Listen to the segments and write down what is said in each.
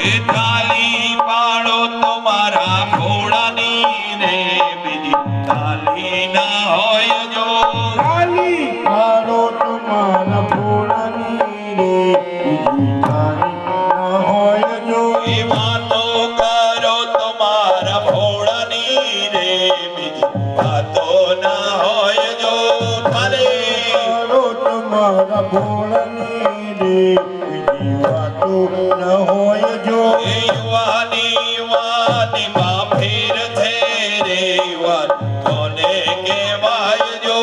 થાલી પાડો તમારા ભોળાની રે બીજી થાલી ના હોય જો થાલી પાડો તમારા ભોળાની રે બીજી થાલી ના હોય જો એ વાતો કરો તમારા ભોળાની રે બીજી વાતો ના હોય જો થાલી પાડો તમારા ભોળાની રે બીજી વાતો ના હોય જો એ યુવાની માં ફેર છે રે યુવાન કોને કહેવાય જો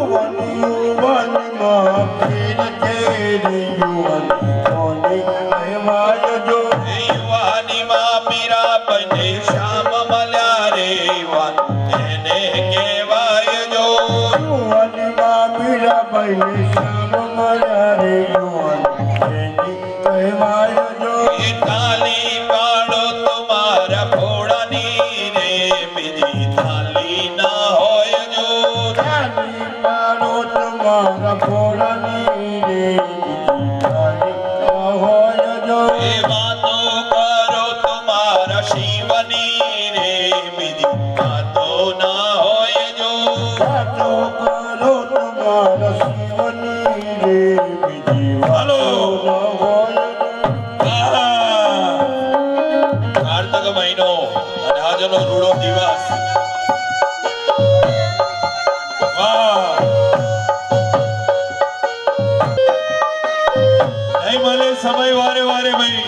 યુવાની માં ફેર છે રે યુવાન કોને કહેવાય જો યુવાની માં મીરા બને શ્યામ મળ્યા રે યુવાન એને કહેવાય જો યુવાની માં મીરાબાઈ શ્યામ મળ્યા રે યુવાન એને કહેવાય જો એ થાલી પાડો તમારા ભોળાની રે બીજી થાલી ના હોય જો થાલી પાડો તમારા ભોળાની રે બીજી થાલી ના હોય જો એ વાતો કરો તમારા શિવની રે બીજી વાતો ના હોય જો વાતો કરો તમારા શિવની રે બીજી વાતો ના હોય કાર્તક મહિનો અને આજનો રૂડો દિવસ વાહ નહીં મળે સમય વારે વારે ભાઈ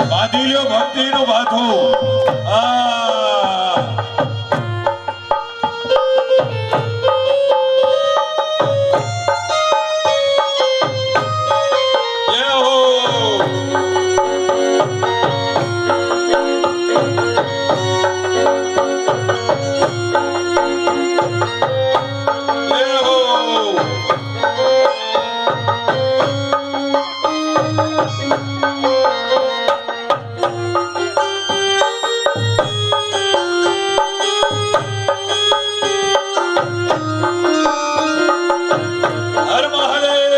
બાંધી લ્યો ભક્તિનું બાથું જય હો જય હો હર મહાદેવ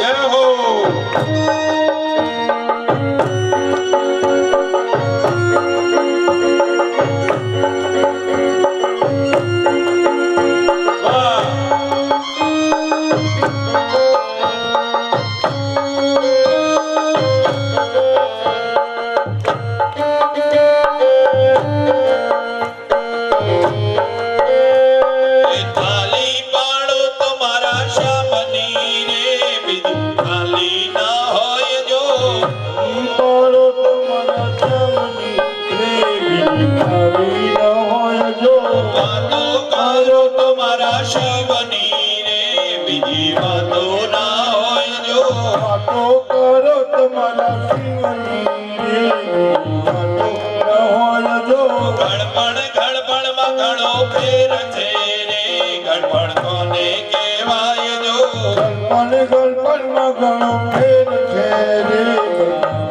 જય હો વાહ એ થાલી પાડો તમારા શ્યામની રે બીજી થાલી ના હોય જો પાડો તમારા શ્યામની રે બીજી થાલી ના હોય જો વાતો કરો તમારા શિવની રે બીજી વાતો ના હોય જો વાતો કરો તમારા શિવની રે બીજી વાતો ના હોય જો ગડબડ માં ઘણો ફેર છે રે ગડબડ કોને કહેવાય જો ગળપણમાં ઘણો ફેર છે રે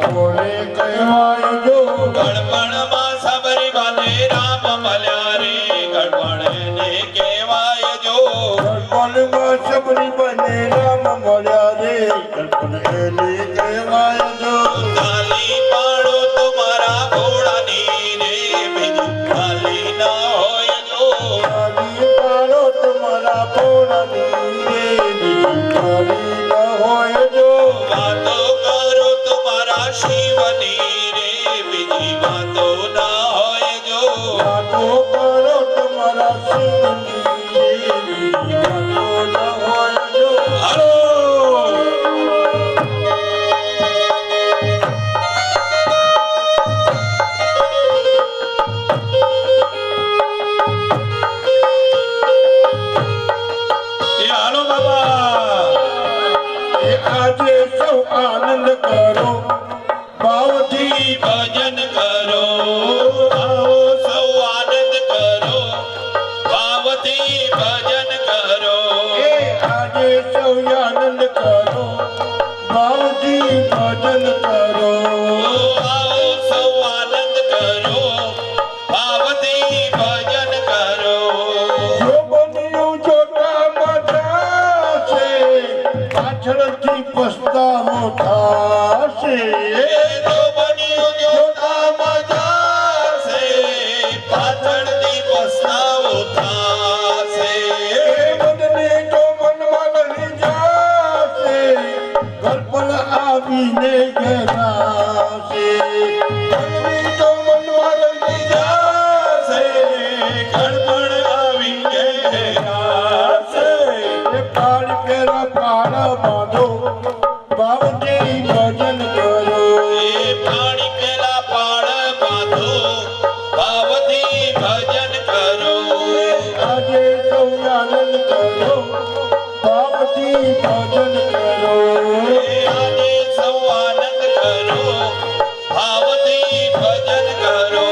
કોને કહેવાય જો ગડબડ માં સબરી બાને રામ મળ્યા રે ગડબડ એને કહેવાય જો ગળપણમાં સબરી બને રામ મળ્યા રે ગળપણ એને કહેવાય જો થાલી પાડો તમારા ભોળાની રે બીજી થાલી ના હોય જો થાલી પાડો તમારા ભોળાની રે બીજી થાલી ના હોય જો વાતો કરો તમારા શિવની રે બીજી વાતો ના હોય જો વાતો કરો તમારા શિવની રે બીજી વાતો ના હોય જો હાલો એ હાલો બાબા આજે સૌ આનંદ કરો ભાવથી ભજન કરો આવો સૌ આનંદ કરો ભાવથી ભજન કરો આજે સૌ આનંદ કરો ભાવથી ભજન કરો આવો સૌ આનંદ કરો પસ્તાવો થાશે જો બન્યું જોતામાં જાશે, પાછળથી પસ્તાવો થાશે. મનને જો મનમાં લઈ જાશે ઘર પર આવીને ઘેરાશે મનને જો મનમાં લઈ જાશે, ગડબડ આવી ઘેરાશે. એ પાડ પેલા પાડ બાંધો બાવજી ભજન કરો એ પાણી પેલા પાળ બાંધો, ભાવથી ભજન કરો. આજે સૌ આનંદ કરો બાપજી ભજન કરો એ આજે સૌ આનંદ કરો, ભાવથી ભજન કરો.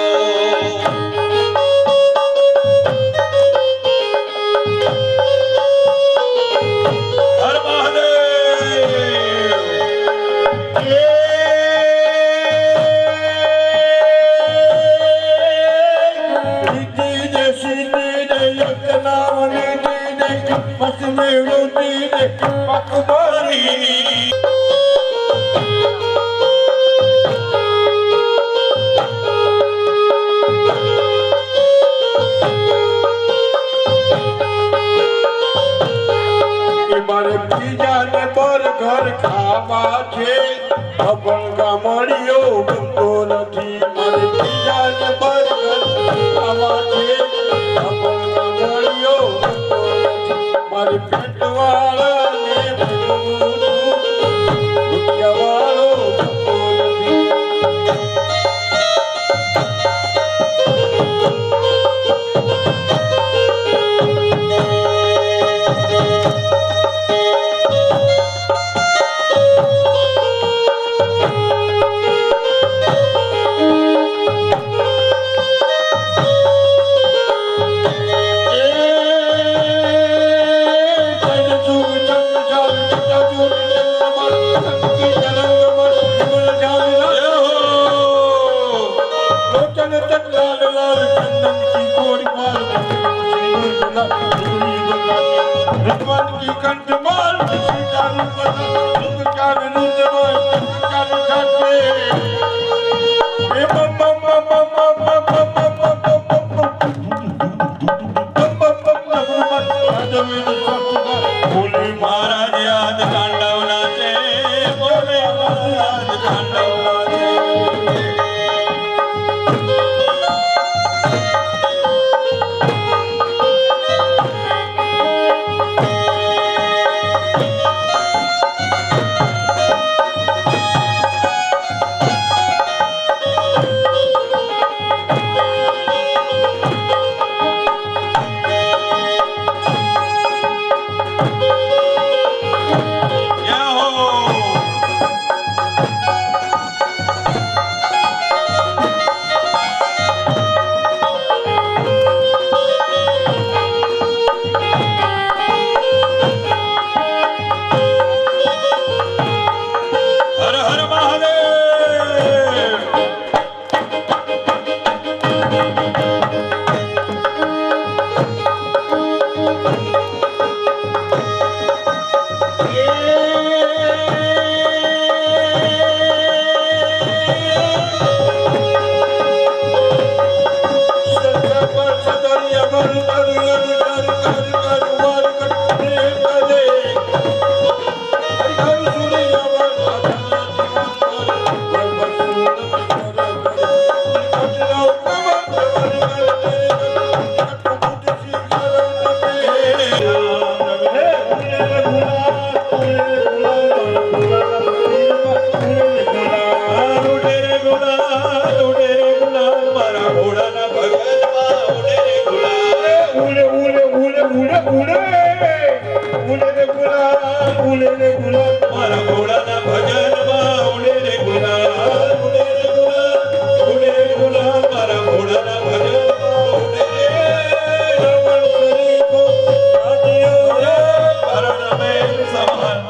હર મહાદેવ. પકવારી મારે બીજાને પર ઘર ખાવા છે અભણ ગામડીઓ ગમતો નથી મારે બીજાને પર ઘર ખાવા છે અભણ ગામડીઓ ગમતો નથી મારે પેટવાળાને ભણવું છું રૂપિયાવાળો ગમતો નથી મહારાજ યાદ તાંડવના છે, બોલે મહારાજ તાંડવના છે. હર હર મહાદેવ. મારા ઘોડાના ભજનમાં ઉડે રે ગુલાલ, ઉડે રે ગુલાલ, ઉડે રે ગુલાલ. મારા ઘોડાના ભજનમાં ઉડે રે. રમણ કરી કો રાજ્યો રે, ભરણ મેલ સમાન.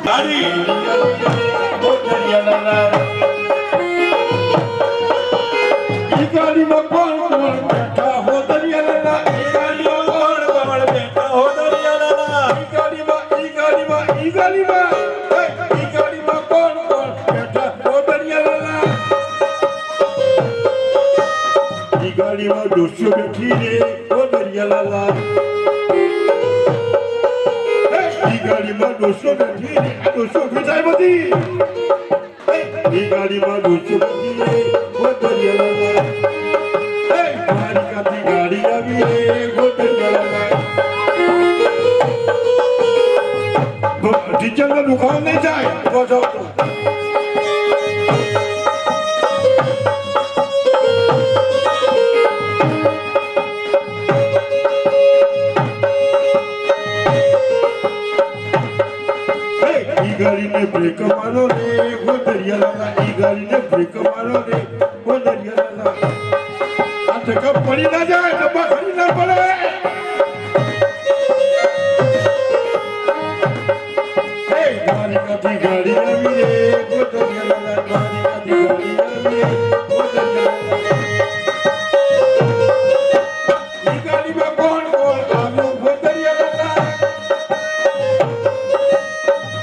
તારી ગાડીમાં કોણ કોણ બેઠા હો દરિયાના ગાડીઓ કોણ કોણ બેઠા હો દરિયાના. ગાડીમાં ઈ ગાડીમાં કોણ કોણ બેઠા ગોદરિયાલાલા ઈ ગાડીમાં ડોશીઓ બેઠી રે ગોદરિયાલાલા ઈ ગાડીમાં ડોશીઓ બેઠી રે આ ડોશીઓ વિચાર બધી ઈ ગાડીમાં ડોશીઓ બેઠી રે ગોદરિયાલાલા મારી કાતી ગાડી આવી રે ગોદરિયાલાલા ટીચર નો દુકાન નહીં જાય તો જાઓ તો ઈ ગાડીને બ્રેક મારો રે ગોદરિયાલાલા ઈ ગાડીને બ્રેક મારો રે ગોદરિયાલાલા આ ટકા પડી ના જાય ડબ્બા ખરી ના પડે મારી કાથી ગાડી આવી રે ગોદરિયાલાલા મારી કાથી ગાડી આવી રે ગોદરિયાલાલા ઈ ગાડીમાં કોણ કોણ આવ્યું ગોદરિયાલાલા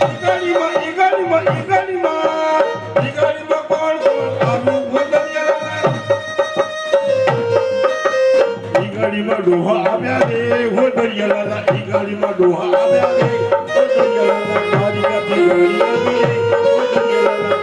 ઈ ગાડીમાં કોણ કોણ આવ્યું ગોદરિયાલાલા ઈ ગાડીમાં ડોહા આવ્યા રે ગોદરિયાલાલા ઈ ગાડીમાં ડોહા આવ્યા રે ગોદરિયાલાલા મારી કાથી ગાડી આવી રે ગોદરિયાલાલા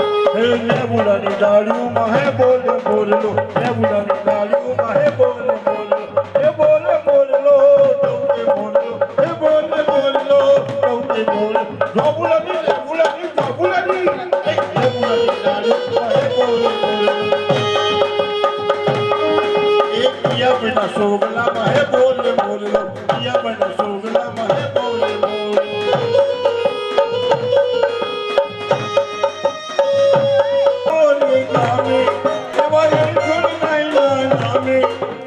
નેબુલાની ડાળીઓમાં હે બોલે બોલલો નેબુલાની ડાળીઓમાં હે બોલે બોલલો હે બોલે બોલલો ડોકે બોલલો હે બોલે બોલલો ડોકે બોલલો નેબુલાની નેબુલાની નેબુલાની નેબુલાની ડાળીઓમાં હે બોલે બોલલો એક પિયા બેટા સોગલામાં હે બોલે બોલલો પિયા બેટા સોગલામાં હે બોલે બોલલો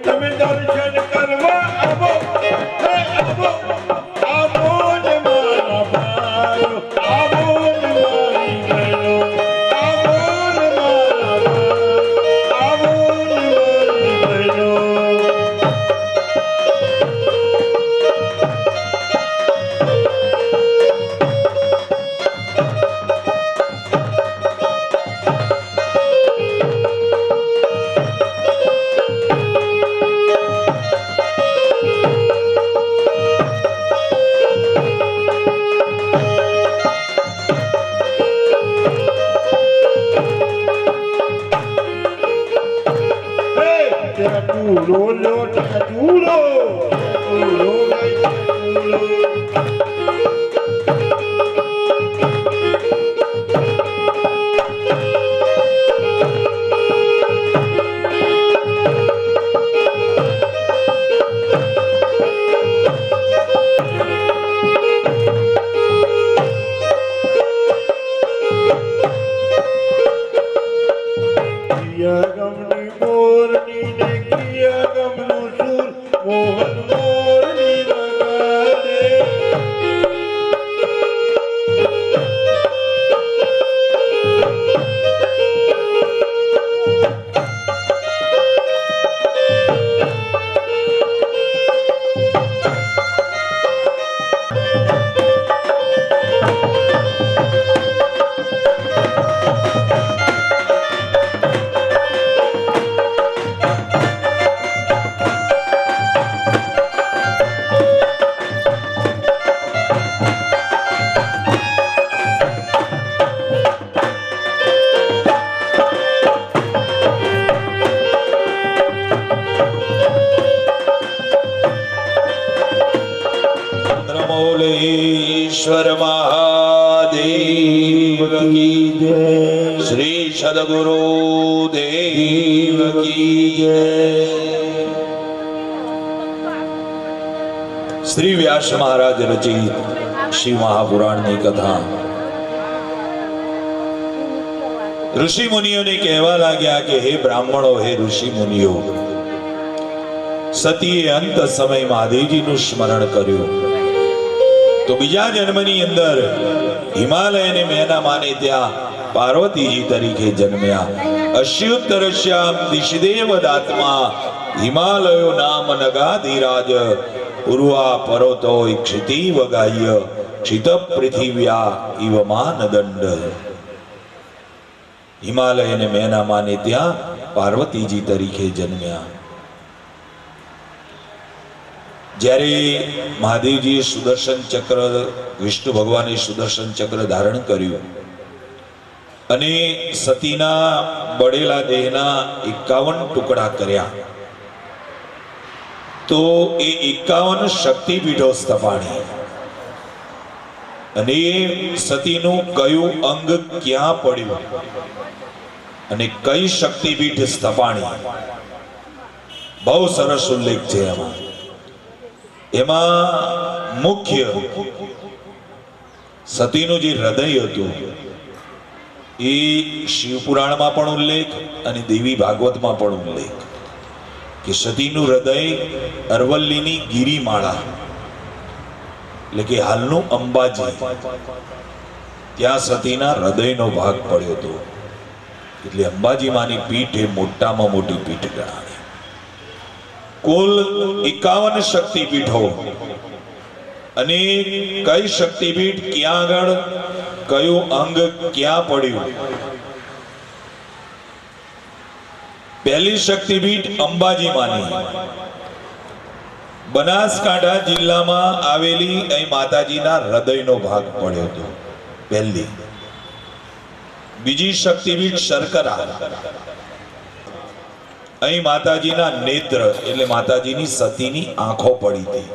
તમે દર્શન કરવા આવો આવો આવો ને મારા ભાઈઓ આવો ને મારી બહેનો આવો ને મારા ભાઈ આવો ને મારી બહેનો ईश्वर महादेव की जय। श्री सद्गुरु देव की जय। श्री व्यास महाराज रचित शिव महापुराण की कथा ऋषि मुनियों ने कहवा लाग्या कि हे ब्राह्मणों हे ऋषि मुनियों सतीए अंत समय महादेवजी नु स्मरण कर्યું તો બીજા જન્મની અંદર હિમાલયને મેના માને ત્યાં પાર્વતીજી તરીકે જન્મ્યા. અશ્યુત્તરશ્યામ દિશદેવ દાત્મા હિમાલયો નામ નગાધિરાજ પૂર્વા પર્વતો ક્ષિતિવ ગાહ્ય ક્ષિત પૃથિવ્યા ઇવ માનદંડ. હિમાલયને મેના માને ત્યાં પાર્વતીજી તરીકે જન્મ્યા. જ્યારે મહાદેવજીએ સુદર્શન ચક્ર, વિષ્ણુ ભગવાને સુદર્શન ચક્ર ધારણ કર્યું અને સતીના બળેલા દેહના 51 ટુકડા કર્યા, તો એ 51 શક્તિપીઠો સ્થપાણી અને સતીનું કયું અંગ ક્યાં પડ્યું અને કઈ શક્તિપીઠ સ્થપાણી, બહુ સરસ ઉલ્લેખ છે એમાં. એમાં મુખ્ય સતીનું જે હૃદય હતું એ શિવપુરાણમાં પણ ઉલ્લેખ અને દેવી ભાગવતમાં પણ ઉલ્લેખ કે સતીનું હૃદય અરવલ્લીની ગિરિમાળા એટલે કે હાલનું અંબાજી, ત્યાં સતીના હૃદયનો ભાગ પડ્યો હતો. એટલે અંબાજી માની પીઠ એ મોટામાં મોટી પીઠ ગણાય. કુલ 51 શક્તિપીઠો અને કઈ શક્તિપીઠ ક્યાં આગળ, કયું અંગ ક્યાં પડ્યું. પહેલી શક્તિપીઠ અંબાજી માની બનાસકાંઠા જિલ્લામાં આવેલી, અહીં માતાજીના હૃદયનો ભાગ પડ્યો હતો પહેલી. બીજી શક્તિપીઠ શર્કરા, અહીં માતાજીના નેત્ર એટલે માતાજીની સતીની આંખો પડી હતી.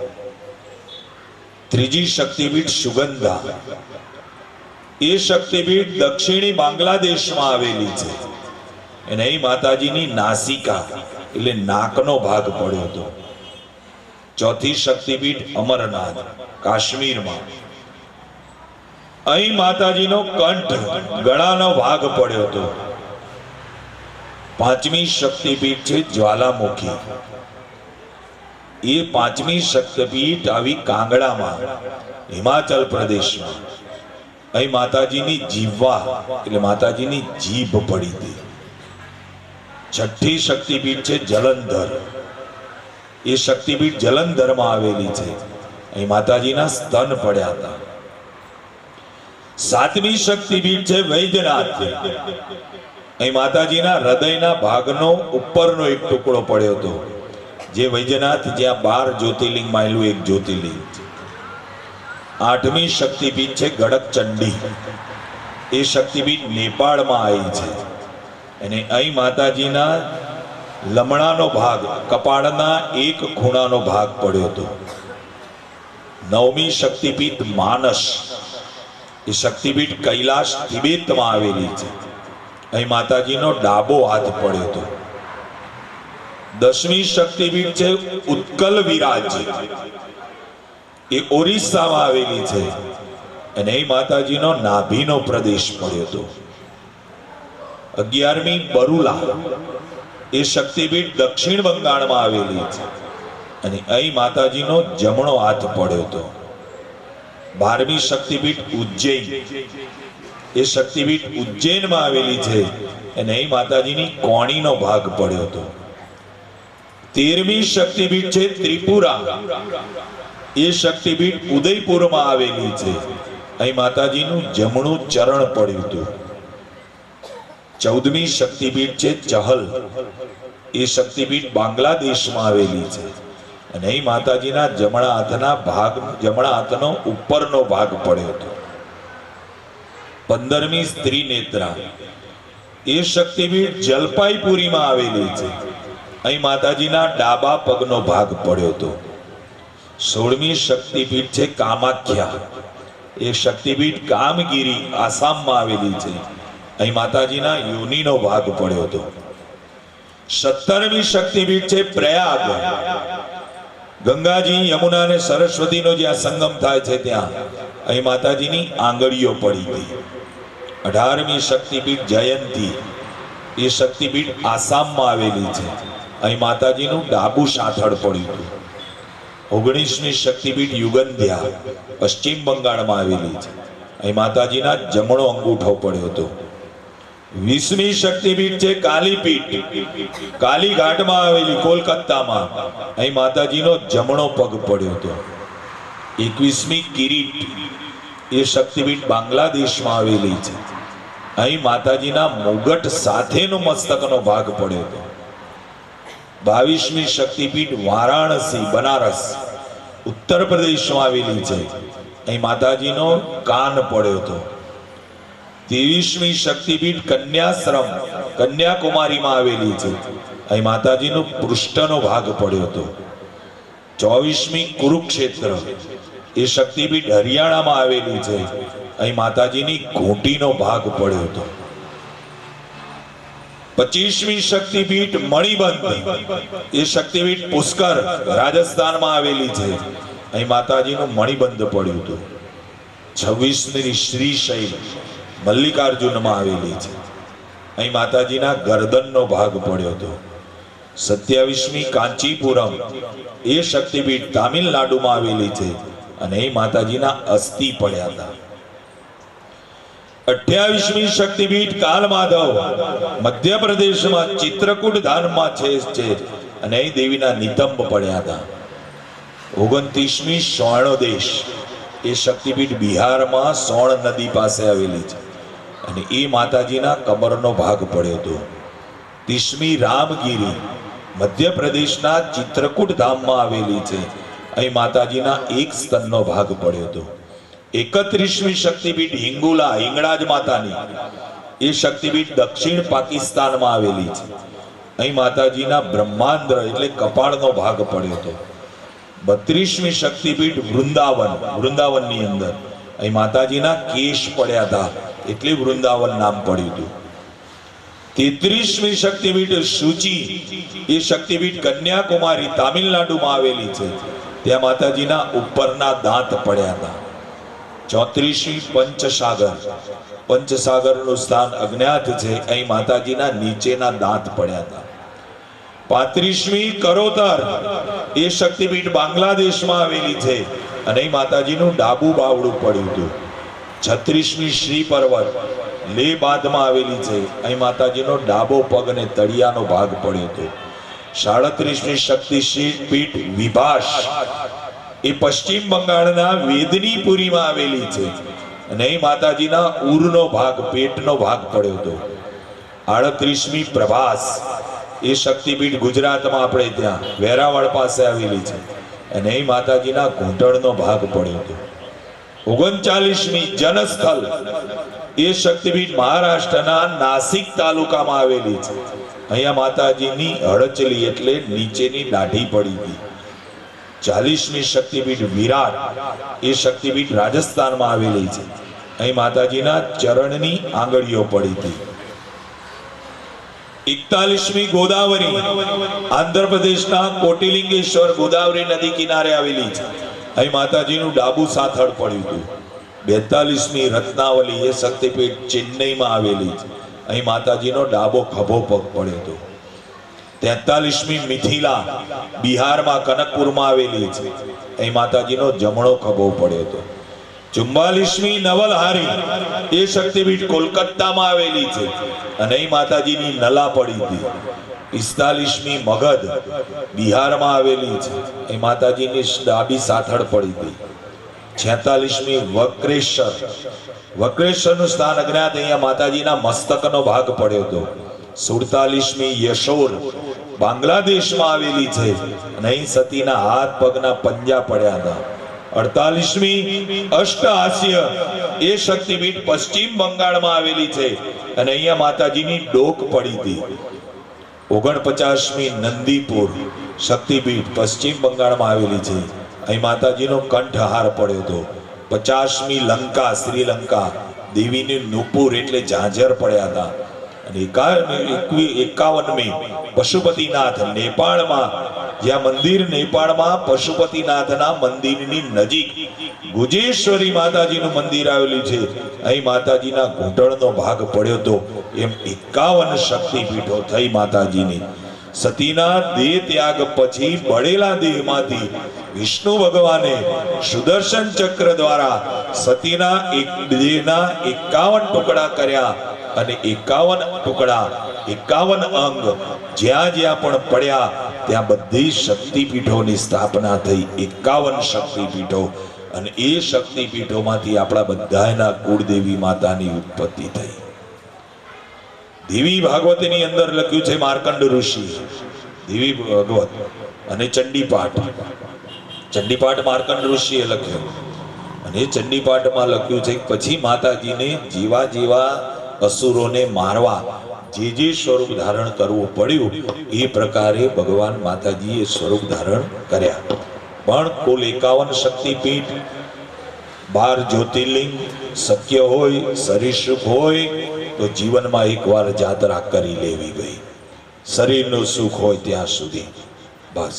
ત્રીજી શક્તિપીઠ સુગંધા, એ શક્તિપીઠ દક્ષિણી બાંગ્લાદેશમાં આવેલી છે અને અહીં માતાજીની નાસિકા એટલે નાકનો ભાગ પડ્યો હતો. ચોથી શક્તિપીઠ અમરનાથ કાશ્મીરમાં, અહીં માતાજીનો કંઠ ગળાનો ભાગ પડ્યો હતો. પાંચમી શક્તિપીઠ છે જ્વાલામુખી, એ પાંચમી શક્તિપીઠ આવી કાંગડામાં હિમાચલ પ્રદેશમાં, અહીં માતાજીની જીહ્વા એટલે માતાજીની જીભ પડી હતી. છઠ્ઠી શક્તિપીઠ છે જલંધર, એ શક્તિપીઠ જલંધરમાં આવેલી છે, અહીં માતાજીના સ્તન પડ્યા હતા. સાતમી શક્તિપીઠ છે વૈદ્યનાથ, અહીં માતાજીના હૃદયના ભાગનો ઉપરનો એક ટુકડો પડ્યો હતો, જે વૈદ્યનાથ જ્યાં 12 જ્યોતિર્લિંગ માયલું એક જ્યોતિર્લિંગ છે. આઠમી શક્તિપીઠ છે ગડકચંડી, એ શક્તિપીઠ નેપાળમાં આવી છે અને અહીં માતાજીના લમણાનો ભાગ, કપાળના એક ખૂણાનો ભાગ પડ્યો હતો. નવમી શક્તિપીઠ માનસ, એ શક્તિપીઠ કૈલાશ તિબેતમાં આવેલી છે, અહીં માતાજીનો ડાબો હાથ પડ્યો હતો. દસમી શક્તિપીઠ છે ઉત્કલ વિરાજ, એ ઓરિસ્સામાં આવેલી છે અને અહીં માતાજીનો નાભીનો પ્રદેશ પડ્યો હતો. 11મી બરુલા, એ શક્તિપીઠ દક્ષિણ બંગાળમાં આવેલી છે અને અહીં માતાજીનો જમણો હાથ પડ્યો હતો. 12મી શક્તિપીઠ ઉજ્જૈન, એ શક્તિપીઠ ઉજ્જૈનમાં આવેલી છે અને અહીં માતાજીની કોણીનો ભાગ પડ્યો હતો. 13મી શક્તિપીઠ છે ત્રિપુરા, એ શક્તિપીઠ ઉદયપુરમાં આવેલી છે, અહીં માતાજીનું જમણું ચરણ પડ્યું હતું. 14મી શક્તિપીઠ છે ચહલ, એ શક્તિપીઠ બાંગ્લાદેશમાં આવેલી છે અને અહીં માતાજીના જમણા હાથનો ઉપરનો ભાગ પડ્યો હતો. 15મી સ્ત્રી નેત્રા, એ શક્તિપીઠ જલપાઈપુરીમાં આવેલી છે, અહીં માતાજીના ડાબા પગનો ભાગ પડ્યો હતો. 16મી શક્તિપીઠ છે કામાખ્યા, એ શક્તિપીઠ કામગીરી આસામમાં આવેલી છે, અહીં માતાજીના યોનિનો ભાગ પડ્યો હતો. 17મી શક્તિપીઠ છે પ્રયાગ, ગંગાજી, યમુના અને સરસ્વતીનો જ્યાં સંગમ થાય છે ત્યાં અહીં માતાજીની આંગળીઓ પડી હતી. 18મી શક્તિપીઠ જયંતી, એ શક્તિપીઠ આસામમાં આવેલી છે, અહીં માતાજીનું ડાબુ સાથળ પડ્યું હતું. 19મી શક્તિપીઠ યુગંધ્યા પશ્ચિમ બંગાળમાં આવેલી છે. અહીં માતાજીના જમણો અંગૂઠો પડ્યો હતો. 20મી શક્તિપીઠ છે કાલીપીઠ, કાલીઘાટમાં આવેલી કોલકાતામાં. અહીં માતાજીનો જમણો પગ પડ્યો હતો. 21મી કિરીટ એ શક્તિપીઠ બાંગ્લાદેશમાં આવેલી છે. અહીં માતાજીના મુગટ સાથેનો મસ્તકનો ભાગ પડ્યો હતો. 22મી શક્તિપીઠ વારાણસી બનારસ ઉત્તર પ્રદેશમાં આવેલી છે. અહીં માતાજીનો કાન પડ્યો હતો. 23મી શક્તિપીઠ કન્યાશ્રમ કન્યાકુમારીમાં આવેલી છે. અહીં માતાજીનો પૃષ્ઠનો ભાગ પડ્યો હતો. 24મી કુરુક્ષેત્ર એ શક્તિપીઠ હરિયાણામાં આવેલી છે. અહીં માતાજીની ઘૂંટીનો ભાગ પડ્યો હતો. 25મી શક્તિપીઠ મણિબંધ એ શક્તિપીઠ પુષ્કર રાજસ્થાનમાં આવેલી છે. અહીં માતાજીનું મણિબંધ પડ્યું હતું. 26મી શ્રીશૈલ મલ્લિકાર્જુનમાં આવેલી છે. અહીં માતાજીના ગરદનનો ભાગ પડ્યો હતો. 27મી કાંચીપુરમ એ શક્તિપીઠ તામિલનાડુમાં આવેલી છે અને અહીં માતાજીના અસ્થિ પડ્યા હતા. 28મી શક્તિપીઠ કાલમાધવ મધ્યપ્રદેશમાં ચિત્રકૂટ ધામમાં છે અને અહીં દેવીના નિતંબ પડ્યા હતા. 29મી સ્વર્ણદેશ એ શક્તિપીઠ બિહારમાં સોણ નદી પાસે આવેલી છે અને એ માતાજીના કમરનો ભાગ પડ્યો હતો. 30મી રામગીરી મધ્યપ્રદેશના ચિત્રકૂટ ધામમાં આવેલી છે. અહીં માતાજીના એક સ્તનનો ભાગ પડ્યો હતો. 31મી શક્તિપીઠ હિંગુલા હિંગળાજ માતાની એ શક્તિપીઠ દક્ષિણ પાકિસ્તાનમાં આવેલી છે. અહીં માતાજીના બ્રહ્માંડ્ર એટલે કપાળનો ભાગ પડ્યો હતો. 32મી શક્તિપીઠ વૃંદાવનની અંદર અહીં માતાજીના કેશ પડ્યા હતા એટલે વૃંદાવન નામ પડ્યું હતું. 33મી શક્તિપીઠ શુચિ એ શક્તિપીઠ કન્યાકુમારી તામિલનાડુમાં આવેલી છે. ત્યાં માતાજીના ઉપરના દાંત પડ્યા હતા. 34મી પંચસાગરનું સ્થાન અજ્ઞાત છે. અહીં માતાજીના નીચેના દાંત પડ્યા હતા. 35મી કરોતર એ શક્તિપીઠ બાંગ્લાદેશમાં આવેલી છે અને અહીં માતાજીનું ડાબુ બાવડું પડ્યું હતું. 36મી શ્રી પર્વત લેહ બાદમાં આવેલી છે. અહીં માતાજીનો ડાબો પગ અને તળિયાનો ભાગ પડ્યો હતો. 37મી શક્તિપીઠ વિભાસ એ પશ્ચિમ બંગાળના વેદનીપુરીમાં આવેલી છે અને અહીં માતાજીના ઉરનો ભાગ પેટનો ભાગ પડ્યો હતો. 38મી પ્રભાસ એ શક્તિપીઠ ગુજરાતમાં આપણે ત્યાં વેરાવળ પાસે આવેલી છે અને અહીં માતાજીના ઘૂંટણનો ભાગ પડ્યો હતો. 39મી જનસ્થલ એ શક્તિપીઠ મહારાષ્ટ્રના નાસિક તાલુકામાં આવેલી છે. અહીંયા માતાજીની હડચલી એટલે નીચેની દાઢી પડી હતી. 40મી શક્તિપીઠ વિરાટ એ શક્તિપીઠ રાજસ્થાનમાં આવેલી છે. અહીં માતાજીના ચરણની આંગળીઓ પડી હતી. 41મી ગોદાવરી આંધ્રપ્રદેશના કોટિલિંગેશ્વર ગોદાવરી નદી કિનારે આવેલી છે. અહીં માતાજીનું ડાબુ સાથળ પડ્યું હતું. 42મી રત્નાવલી એ શક્તિપીઠ ચેન્નઈમાં આવેલી છે. અહીં માતાજીનો ડાબો ખભો પગ પડ્યો હતો. 43મી મિથિલા બિહારમાં કનકપુરમાં આવેલી છે. અહીં માતાજીનો જમણો ખભો પડ્યો હતો. 44મી નવલહારી એ શક્તિપીઠ કોલકાતામાં આવેલી છે અને અહીં માતાજીની નલા પડી હતી. 45મી મગધ બિહારમાં આવેલી છે. અહીં માતાજીની ડાબી સાથળ પડી હતી. 46મી વક્રેશ્વરનું સ્થાન અજ્ઞાત. અહીંયા માતાજીના મસ્તકનો ભાગ પડ્યો હતો. 47મી યશોર બાંગ્લાદેશમાં આવેલી છે અને અહીં સતીના હાથ પગના પંજા પડ્યા હતા. 48મી અષ્ટહાસ્ય એ શક્તિપીઠ પશ્ચિમ બંગાળમાં આવેલી છે અને અહીંયા માતાજીની ડોક પડી હતી. 49મી નંદીપુર શક્તિપીઠ પશ્ચિમ બંગાળમાં આવેલી છે. અહીં માતાજીનો કંઠહાર પડ્યો હતો. 50મી લંકા શ્રીલંકા દેવીની નુપુર એટલે ઝાંઝર પડ્યા હતા. અને 51મી પશુપતિનાથ નેપાળમાં, જ્યાં મંદિર નેપાળમાં પશુપતિનાથના મંદિરની નજીક ગુજેશ્વરી માતાજીનું મંદિર આવેલું છે. અહીં માતાજીના ઘૂંટણનો ભાગ પડ્યો હતો. એમ 51 શક્તિપીઠો થઈ માતાજીની. સતીના દેહ ત્યાગ પછી બળેલા દેહમાંથી વિષ્ણુ ભગવાને સુદર્શન ચક્ર દ્વારા સતીના એક દેહના 51 ટુકડા કર્યા અને 51 ટુકડા 51 અંગ જ્યાં જ્યાં પણ પડ્યા ત્યાં બધી શક્તિપીઠોની સ્થાપના થઈ 51 શક્તિપીઠો અને એ શક્તિપીઠોમાંથી આપણા બધાના કુળદેવી માતાની ઉત્પત્તિ થઈ. દેવી ભાગવતની અંદર લખ્યું છે માર્કંડ ઋષિ દેવી ભાગવત અને ચંડીપાઠ માર્કંડ ઋષિએ લખ્યો અને ચંડીપાઠમાં લખ્યું છે પછી માતાજીને જેવા જેવા અસુરોને મારવા જે સ્વરૂપ ધારણ કરવું પડ્યું એ પ્રકારે ભગવાન માતાજીએ સ્વરૂપ ધારણ કર્યા. પણ કુલ 51 શક્તિપીઠ 12 જ્યોતિર્લિંગ શક્ય હોય સરીસૃપ હોય તો જીવનમાં એકવાર જાત્રા કરી લેવી ભાઈ. શરીરનું સુખ હોય ત્યાં સુધી, બસ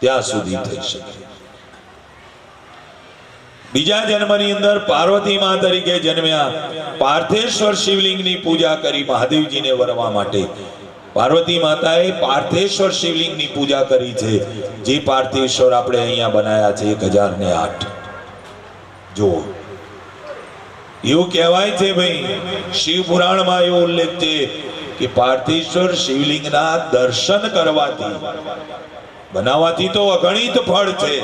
ત્યાં સુધી થઈ શકે. બીજા જન્મની અંદર પાર્વતી માં તરીકે જન્મ્યા. પાર્થેશ્વર શિવલિંગની પૂજા કરી મહાદેવજીને વરવા માટે. પાર્વતી માતાએ પાર્થેશ્વર શિવલિંગની પૂજા કરી છે. જે પાર્થેશ્વર આપણે અહીંયા બનાયા છે 1008. જો એવું કહેવાય છે ભાઈ, શિવ પુરાણમાં એવો ઉલ્લેખ છે કે પાર્થેશ્વર શિવલિંગના દર્શન કરવાથી બનાવવાથી તો અગણિત ફળ છે.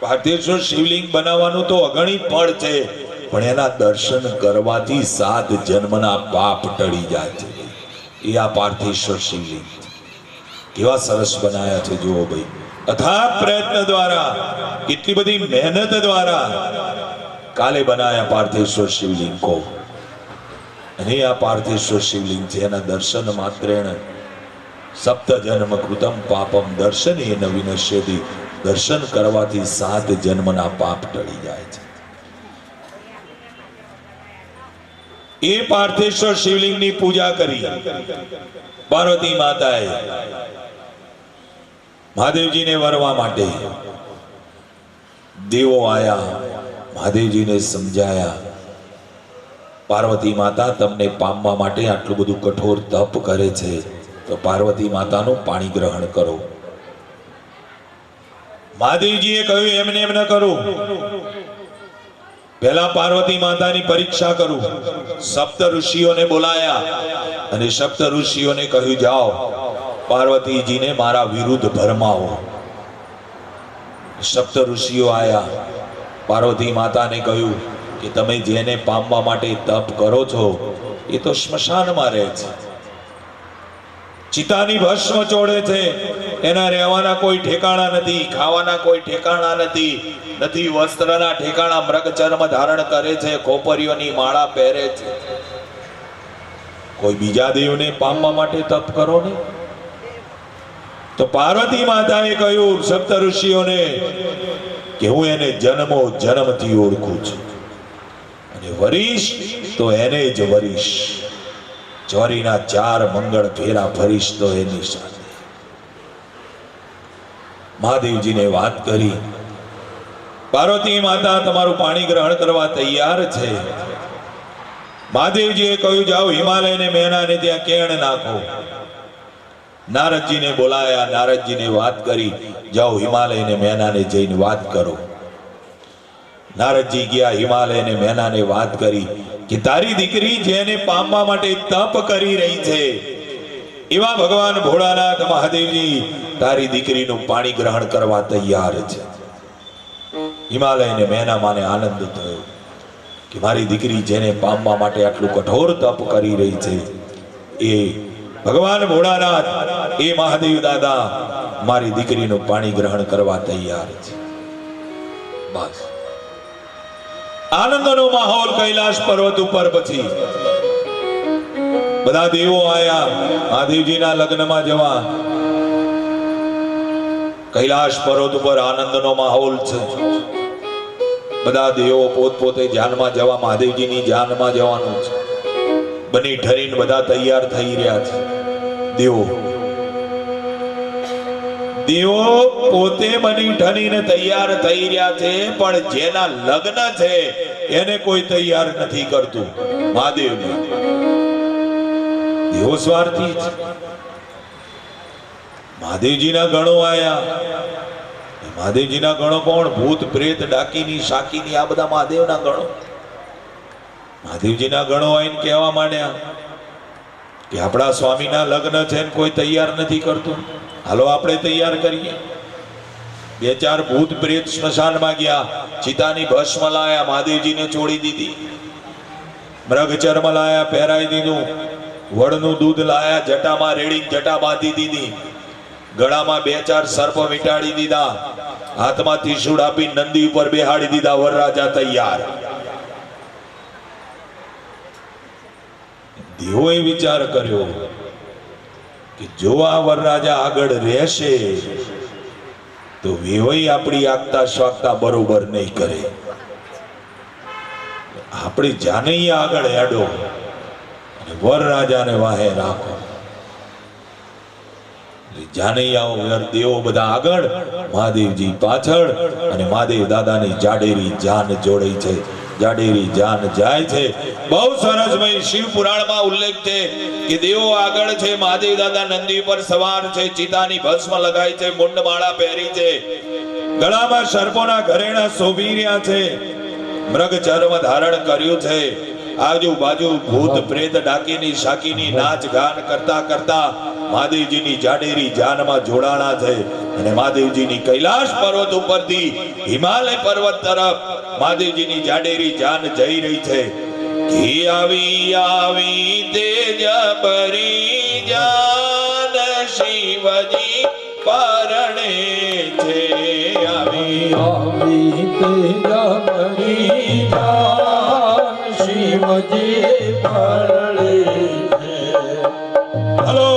પાર્થેશ્વર શિવલિંગ બનાવવાનું તો અગણિત ફળ છે, પણ એના દર્શન કરવાથી 7 જન્મના પાપ ટળી જાય છે. એ આ પાર્થેશ્વર શિવલિંગ કેવા સરસ બનાયા છે જુઓ ભાઈ. અથાગ પ્રયત્ન દ્વારા, કેટલી બધી મહેનત દ્વારા કાલે બનાયા પાર્થેશ્વર શિવલિંગ કો. અને આ પાર્થેશ્વર શિવલિંગ છે, એના દર્શન માત્રેણ સપ્ત જન્મ કૃતમ પાપમ દર્શનેન વિનશ્યતિ. દર્શન કરવાથી 7 જન્મના પાપ ટળી જાય છે. એ પાર્થેશ્વર શિવલિંગની પૂજા કરી પાર્વતી માતાએ મહાદેવજીને વરવા માટે. દેવો આયા, મહાદેવજીને સમજાયા પાર્વતી માતા તમને પામવા માટે આટલું બધું કઠોર તપ કરે છે, તો પાર્વતી માતાનું પાણી ગ્રહણ કરો. મહાદેવજીએ કહ્યું એમને એમ ન કરું, પહેલા પાર્વતી માતાની પરીક્ષા કરું. સપ્ત ઋષિઓને બોલાયા અને સપ્ત ઋષિઓને કહ્યું જાઓ પાર્વતીજીને મારા વિરુદ્ધ ભરમાવો. સપ્ત ઋષિઓ આયા, પાર્વતી માતાને કહ્યું કે તમે જેને પામવા માટે તપ કરો છો એ તો સ્મશાનમાં રહે છે, ચિતાની ભસ્મ ચોડે છે, એના રહેવાના કોઈ ઠેકાણા નથી, ખાવાના કોઈ ઠેકાણા નથી, વસ્ત્રના ઠેકાણા, મૃગ ચર્મ ધારણ કરે છે, ખોપરીઓની માળા પહેરે છે. કોઈ બીજા દેવને પામવા માટે તપ કરો ને. તો પાર્વતી માતાએ કહ્યું સપ્ત ઋષિઓને કે હું એને જન્મો જન્મથી ઓળખું છું અને વરીશ તો એને જ વરીશ. ચોરીના 4 મંગળ ફેરા ફરીશ તો એની સાથે. મહાદેવજીને વાત કરી, પાર્વતી માતા તમારું પાણી ગ્રહણ કરવા તૈયાર છે. મહાદેવજીએ કહ્યું જાઓ હિમાલયને મેનાને ત્યાં કેણ નાખો. નારદજીને બોલાયા, નારદજીને વાત કરી જાઓ હિમાલયને મેનાને જઈને વાત કરો. નારદજી ગયા, હિમાલયને મેનાને વાત કરી કે તારી દીકરી જેને પામવા માટે તપ કરી રહી છે એવા ભગવાન ભોળાનાથ મહાદેવજી તારી દીકરીનું પાણી ગ્રહણ કરવા તૈયાર છે. હિમાલયને મેના માને આનંદ થયો કે મારી દીકરી જેને પામવા માટે આટલું કઠોર તપ કરી રહી છે એ ભગવાન ભોળાનાથ, એ મહાદેવ દાદા મારી દીકરીનું પાણી ગ્રહણ કરવા તૈયાર છે. બસ આનંદનો માહોલ કૈલાશ પર્વત ઉપર. પછી બધા દેવો આયા મહાદેવજીના લગ્નમાં જવા. કૈલાશ પર્વત ઉપર આનંદનો માહોલ છે. બધા દેવો પોતપોતે જાનમાં જવા, મહાદેવજીની જાનમાં જવાનું છે. બની ઠરીને બધા તૈયાર થઈ રહ્યા છે. દેવો પોતે બની ઠરીને તૈયાર થઈ રહ્યા છે, પણ જેના લગ્ન છે એને કોઈ તૈયાર નથી કરતું. મહાદેવને દેવો સ્વાર્થી છે. મહાદેવજીના ગણો આયા. મહાદેવજીના ગણો કોણ? ભૂત પ્રેત ડાકીની શાકીની આ બધા મહાદેવના ગણો. મહાદેવજીના ગણો આવીને કહેવા માંડ્યા કે આપણા સ્વામીના લગ્ન છે ને કોઈ તૈયાર નથી કરતું, હાલો આપણે તૈયાર કરીએ. બે ચાર ભૂત પ્રેત સ્મશાનમાં ગયા, ચિતાની ભસ્મ લાયા, મહાદેવજીને છોડી દીધી. મૃગ ચર્મ લાયા, પહેરાઈ દીધું. વડનું દૂધ લાયા, જટામાં રેડી જટા બાંધી દીધી. ગળામાં બે ચાર સર્પ વીંટાળી દીધા. હાથમાં ત્રિશૂળ આપી નંદી ઉપર બેહાડી દીધા. વરરાજા તૈયાર. દેવોએ વિચાર કર્યો કે જો આ વરરાજા આગળ રહેશે તો વેવાઈ આપણી આગતા સ્વાગતા બરોબર નહીં કરે. આપણી જાનૈયા આગળ હેડો અને વરરાજાને વાહે રાખો. જાનૈયાઓ દેવો બધા આગળ, મહાદેવજી પાછળ, અને મહાદેવ દાદાની જાડેરી જાન જોડાઈ છે. જાડેરી જાન જાય છે. બહુ સરસ ભાઈ શિવ પુરાણમાં ઉલ્લેખ છે કે દેવો આગળ છે, મહાદેવ દાદા નંદી પર સવાર છે, ચિતાની ભસ્મ લગાઈ છે, મુંડમાળા પહેરી છે, ગળામાં સર્પોના ઘરેણા શોભી રહ્યા છે, મૃગ ચર્મ ધારણ કર્યું છે. આજુબાજુ ભૂત પ્રેત ડાકીની શાકીની નાચ ગાન કરતા કરતા મહાદેવજીની જાડેરી જાનમાં જોડાણા છે. અને મહાદેવજીની કૈલાશ પર્વત ઉપરથી હિમાલય પર્વત તરફ મહાદેવજીની જાડેરી જાન જઈ રહી છે. કે આવી આવી તેજ ભરી જાન શિવજી પરણે છે. આવી આવી તેજ ભરી જાન શિવજી પરણે છે. હલો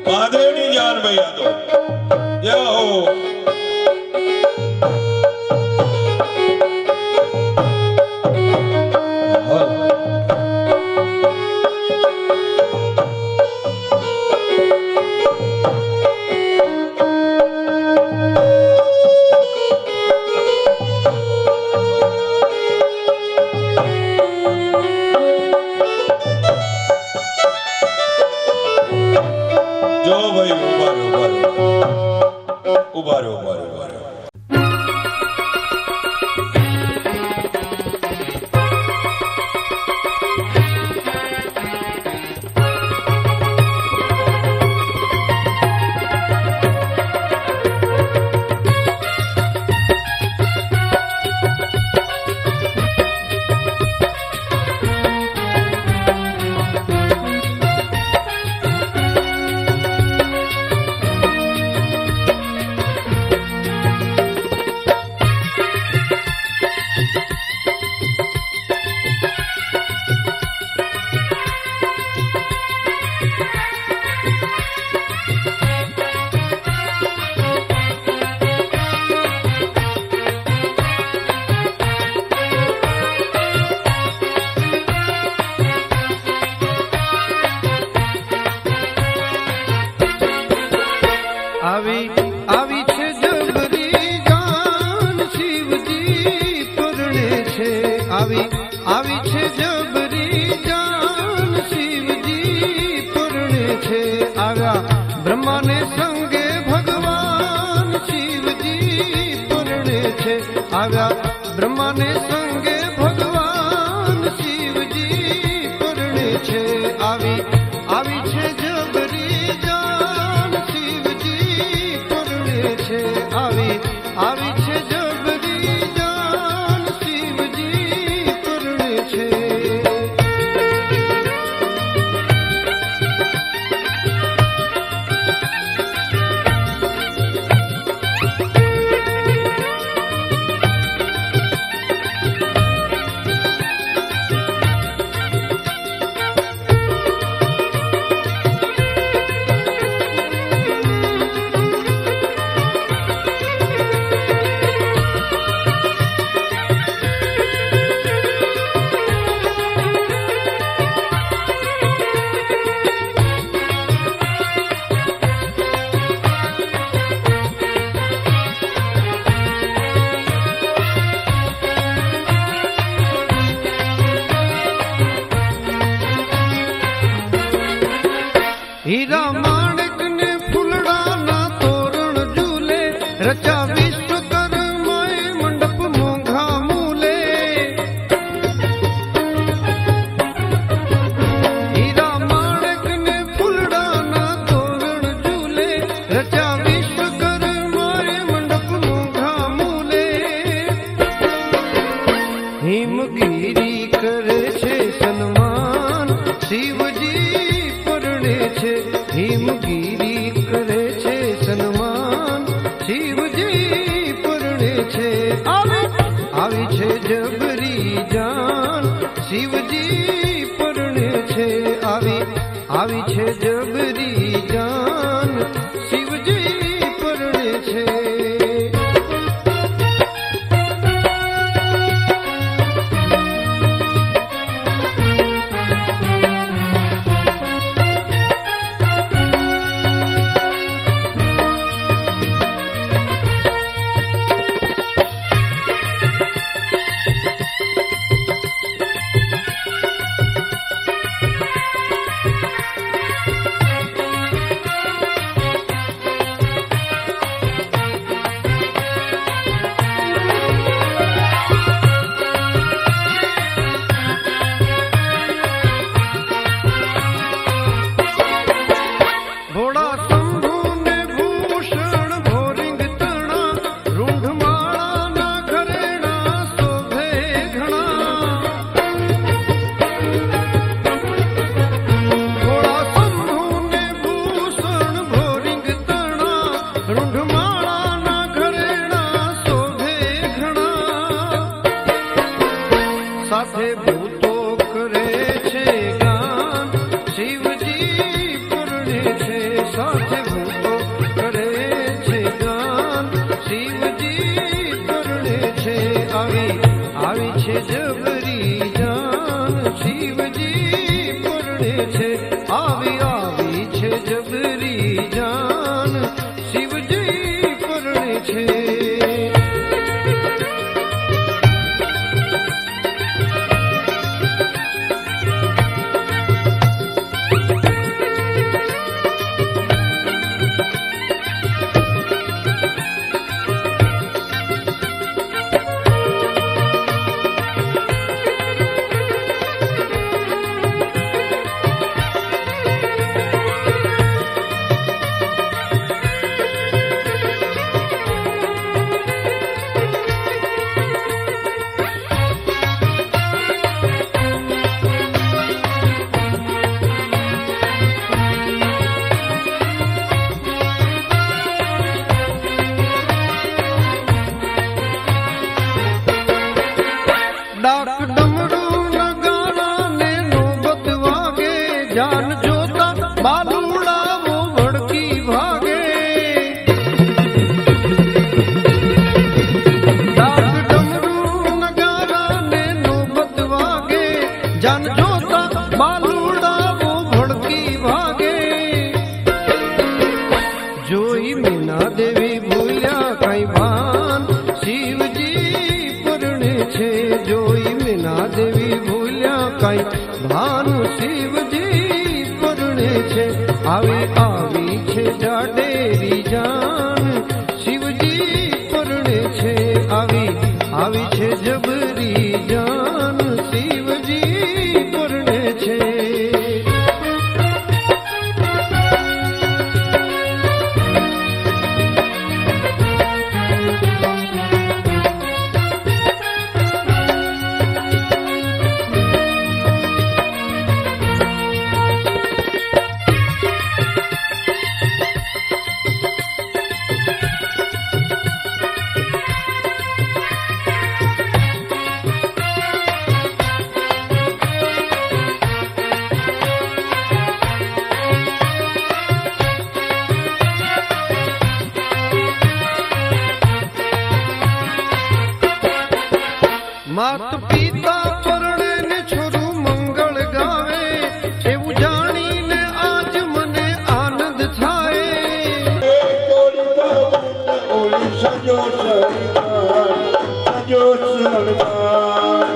મહાદેવની જાન ભાઈ આ તો જય હો. જો ભાઈ ઉભા રહ્યો, ઉભા રહ્યો, ઉભા રહ્યો, ઉભા રહ્યો. આવી છે જબરી જાન શિવજી પરણે છે. આવી છે જબરી જાન શિવજી પરણે છે. આવ્યા બ્રહ્માને સંગે ભગવાન શિવજી પરણે છે. આવ્યા બ્રહ્માને સંગે ભગવાન શિવજી પરણે છે. આવી છે જબરી જાન શિવજી પરણે છે. આવી છે જબરી જાન શિવજી પરણે છે. રચા વિશ્વકર્માએ મંડપ મોંઘા મૂલે હીરા માણેક ને ફૂલડાના તોરણ ઝૂલે રચા વિશ્વકર્માએ મંડપ મોંઘા મૂલે હિમગીરી કરે છે સન્માન શિવજી પરણે છે હિમગીરી કરે છે સન્માન શિવજી પરણે છે આવી છે જબરી જાન શિવજી પરણે છે આવી છે જબરી જાન શિવજી પરણે છે ભોળા શંભુને ભૂષણ ભોરિંગ તણા રૂંઢમાળાના ઘરેણા શોભે ઘણા ભોળા શંભુને ભૂષણ ભોરિંગ તણા રૂંઢમાળાના ઘરેણા શોભે ઘણા સાથે ભૂતો કરે છે ગાન શિવજી પરણે છે સાથે ભૂતો કરે છે ગાન શિવજી પરણે છે આવી છે જબરી જાન શિવજી પરણે છે આવી છે જબરી જાન શિવજી પરણે છે ડાક ડમરૂ નગારા ને નોબત વાગે જાન જોતા બાલુડાવો ભડકી ભાગે ડાક ડમરૂ નગારા ને નોબત વાગે જાન જોતા બાલુડાવો ભડકી ભાગે જોઈ મીના દેવી ભૂલ્યા કઈ ભાન શિવજી પરણે છે જોઈ મીના દેવી ભૂલ્યા કઈ ભાન શિવજી પરણે છે આવી છે જાડેરી જાન શિવજી પરણે છે આવી છે જબરી જાન શિવજી પરણે છે માત પિતા પરણે ને છોરું મંગળ ગાવે એવું જાણીને આજ મને આનંદ થાય સજો સલમાન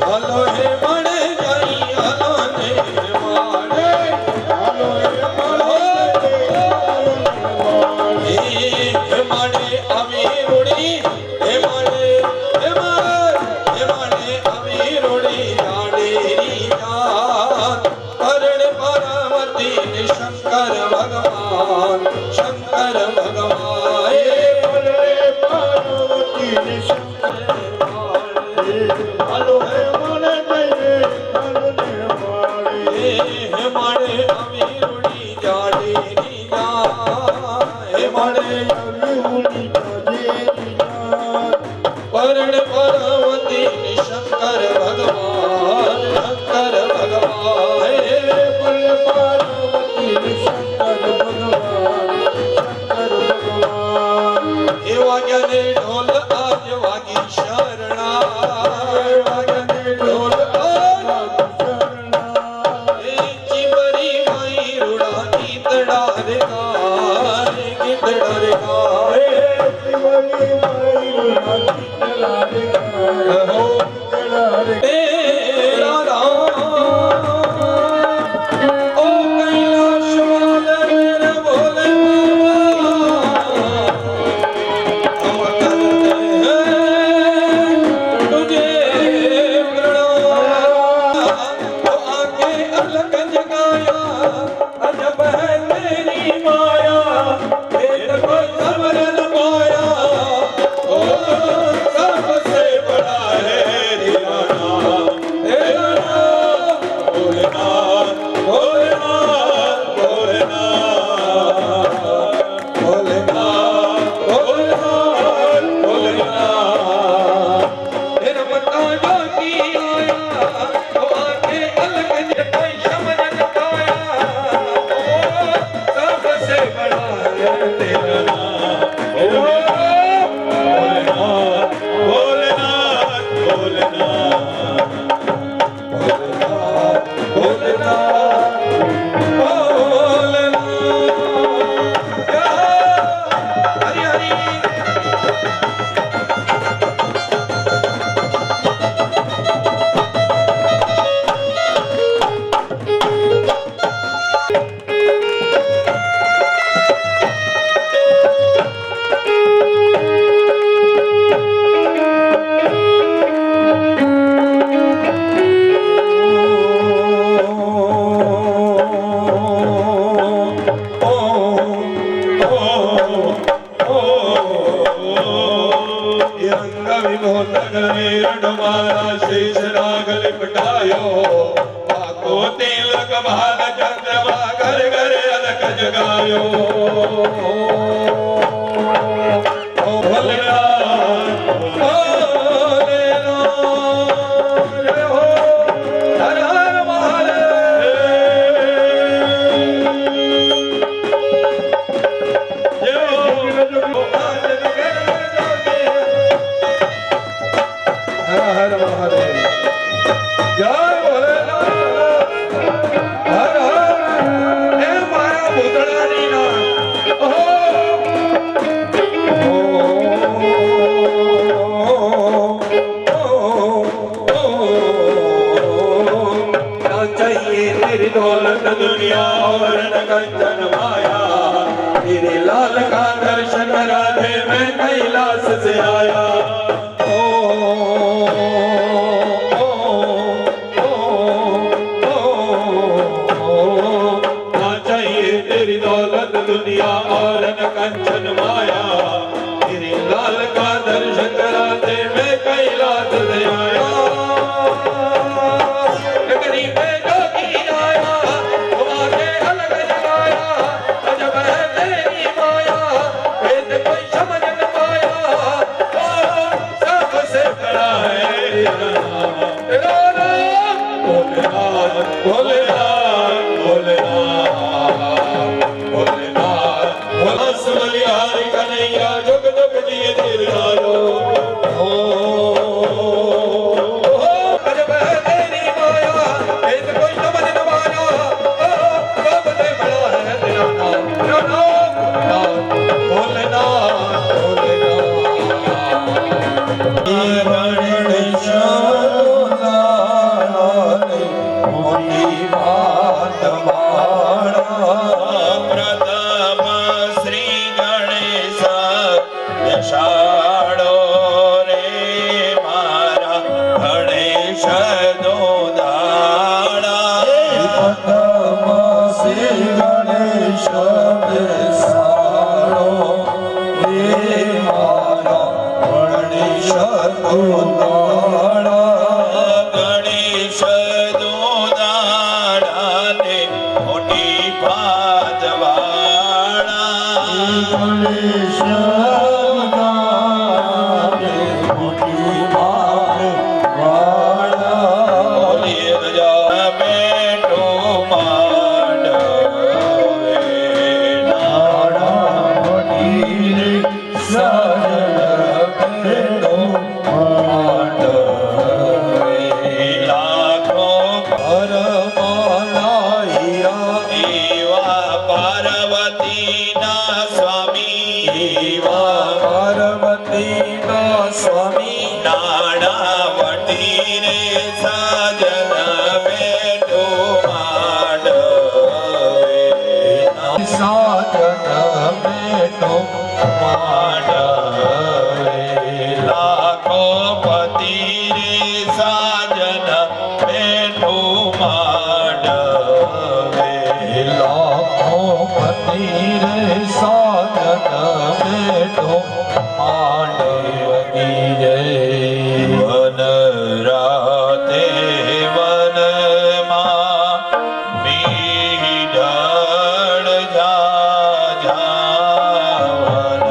હલો હે મળે ગઈ હલો ને મળે હાલો એ મળે હે મળે આવી રૂડી હે માને આવી રૂડી જાડેરી જાત હરણ પાર્વતી ને શંકર ભગવાન હે પાર્વતી ને હાલો હે મને જઈએ હે માને આવી રૂડી જાડેરી જાત હે માને પરણ પાર્વતી ને શંકર ભગવાન હે પાર્વતી ને શંકર ભગવાન એ વાગ્યાને ઢોલ આજ વાગી શરણા વાગ્યાને ઢોલ આજ એ ચીમરી માઈ રૂડા ગીતડા રે ગાય ગીતડા રે ગાય તેરા રામ ઓ કૈલાશ વાલે બોલે दौलत दुनिया और न कंचन माया, तेरे लाल का दर्शन करा दे मैं कैलाश से आया। ओ, ओ, ओ, ओ, ओ, ना चाहिए तेरी दौलत दुनिया और न कंचन माया, तेरे लाल का दर्शन करा दे मैं कैलाश से आया। પ્રથમ શ્રી ગણેશ બેસાડો રે મારા ગણેશ નો દાડા શ્રી ગણેશ બેસાડો રે મારા ગણેશ ગણેશ નો દાડા ને મોટી પાદવાળા ગણેશ મોટી વાળા બેઠો માંડવે નાડા મોટી રે સાજન બેઠો માંડવે લાખો પરમાના હીરા એવા પાર્વતીના સ્વામી એવા પાર્વતીના સ્વામી નાણાવટી રે સાજન બેઠો માંડવે સાજન બેઠો માંડવે લાખો પતિ રે સાજન બેઠો માંડવે લાખો પતિ રે સાજન બેઠો માંડવી જય વન રાતે વનમાં મીડળ જા વન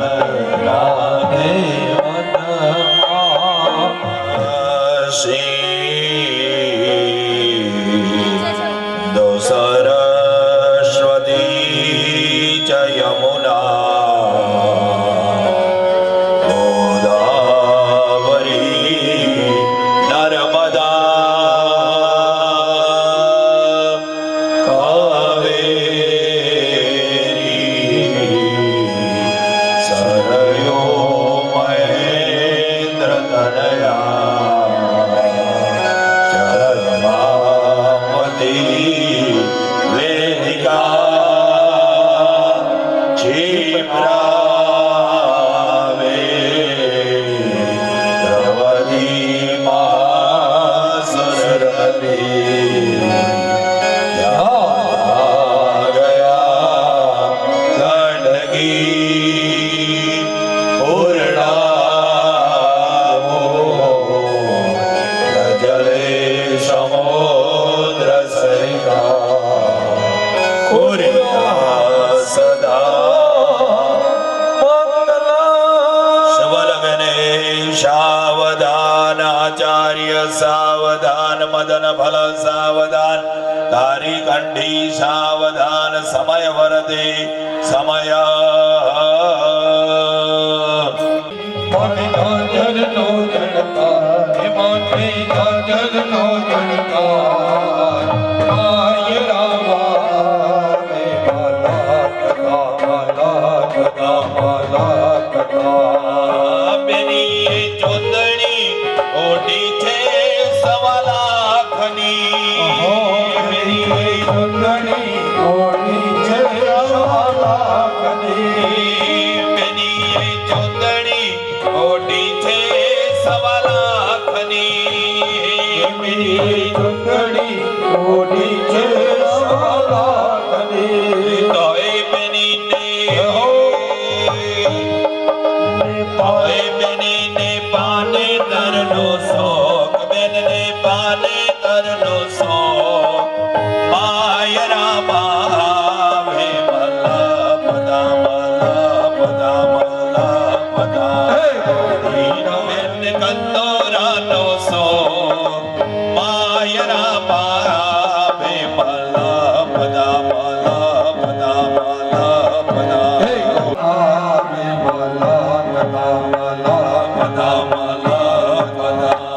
રાતે દો સરસ્વતી ચ યમુના ગોદાવરી નર્મદા કાવેરી સરયો મહેન્દ્ર તનયા વેદિકા ચિપ્રાવે દ્રૌપદી સરસ્વતી ગયા ગંડકી પૂર્ણા જલે સમુદ્ર સરિતા સદા શબલ ગણેશ સાવધાન આચાર્ય સાવધાન મદન ફલ સાવધાન તારી કંઠી સાવધાન સમય વરદે સમય બેની ચોંદણી ઓઢી છે સવા લાખની બેની ચોંદણી ઓઢી છે સવા લાખની તોય બેનીને પાને તરનો શોક બેનને પાને તરનો શોક માયરા ભાવે મલ્લા પદા બેન કંદોરાનો શોક માયરા ભાવે મલ્લા પદા પદા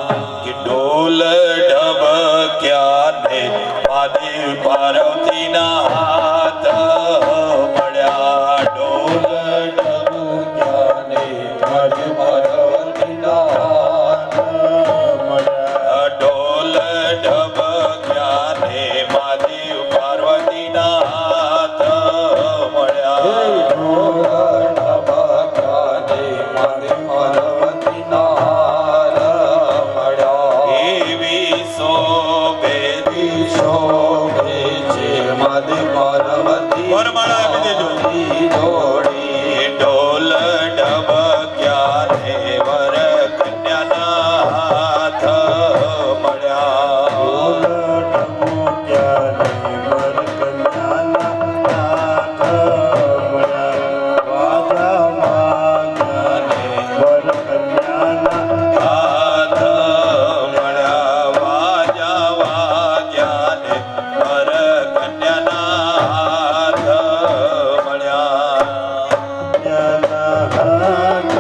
હાથ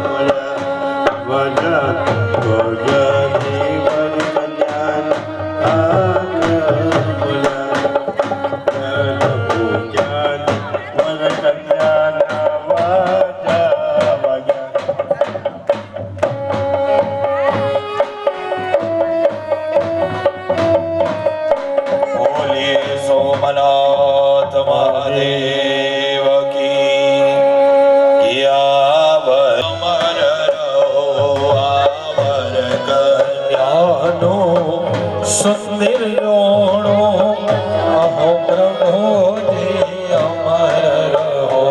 મળ્યા વજની વરકન્યા હાથ મળ્યા પૂજાની વરકન્યાના વાજા વાગ્યા બોલીએ સોમનાથ મહાદેવ કી કિયાવર અમર રહો આવર કન્યાનો સુંદર લોણો અહો પ્રભોજી અમર રહો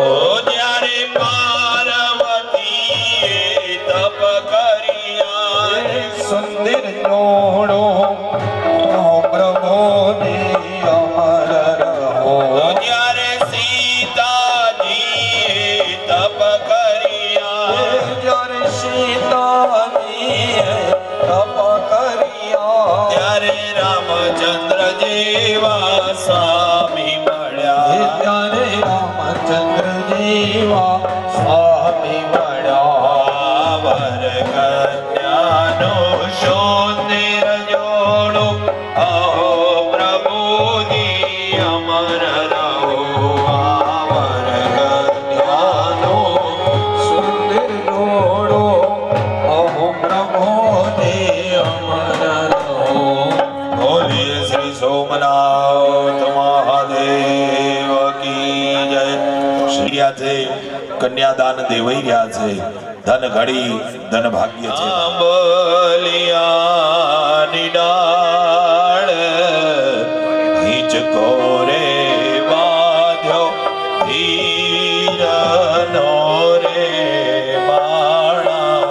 જ્યારે પાર્વતીએ તપ કર્યા સુંદર લોણો પ્રભોને અમર રહો જ્યારે સીતાજી તપ કર્યા જ્યારે સીતાજી તપ કર્યા ત્યારે રામચંદ્ર જેવા સ્વામી મળ્યા ત્યારે રામચંદ્ર જેવા સ્વામી મળ્યા વર કન્યાનો શોધેર જોડો અહો પ્રભુજી અમર રહો આવર કન્યાનો સુંદર જોડો અહો પ્રભુને અમર રહો બોલીએ શ્રી સોમનાથ મહાદેવ કી જય શ્રી છે કન્યાદાન દેવાઈ રહ્યા છે ધન ઘડી ધન ભાગ્ય છે આંબલિયાની ડાળ હિંચકો રે બાંધ્યો હીરનો રે માળા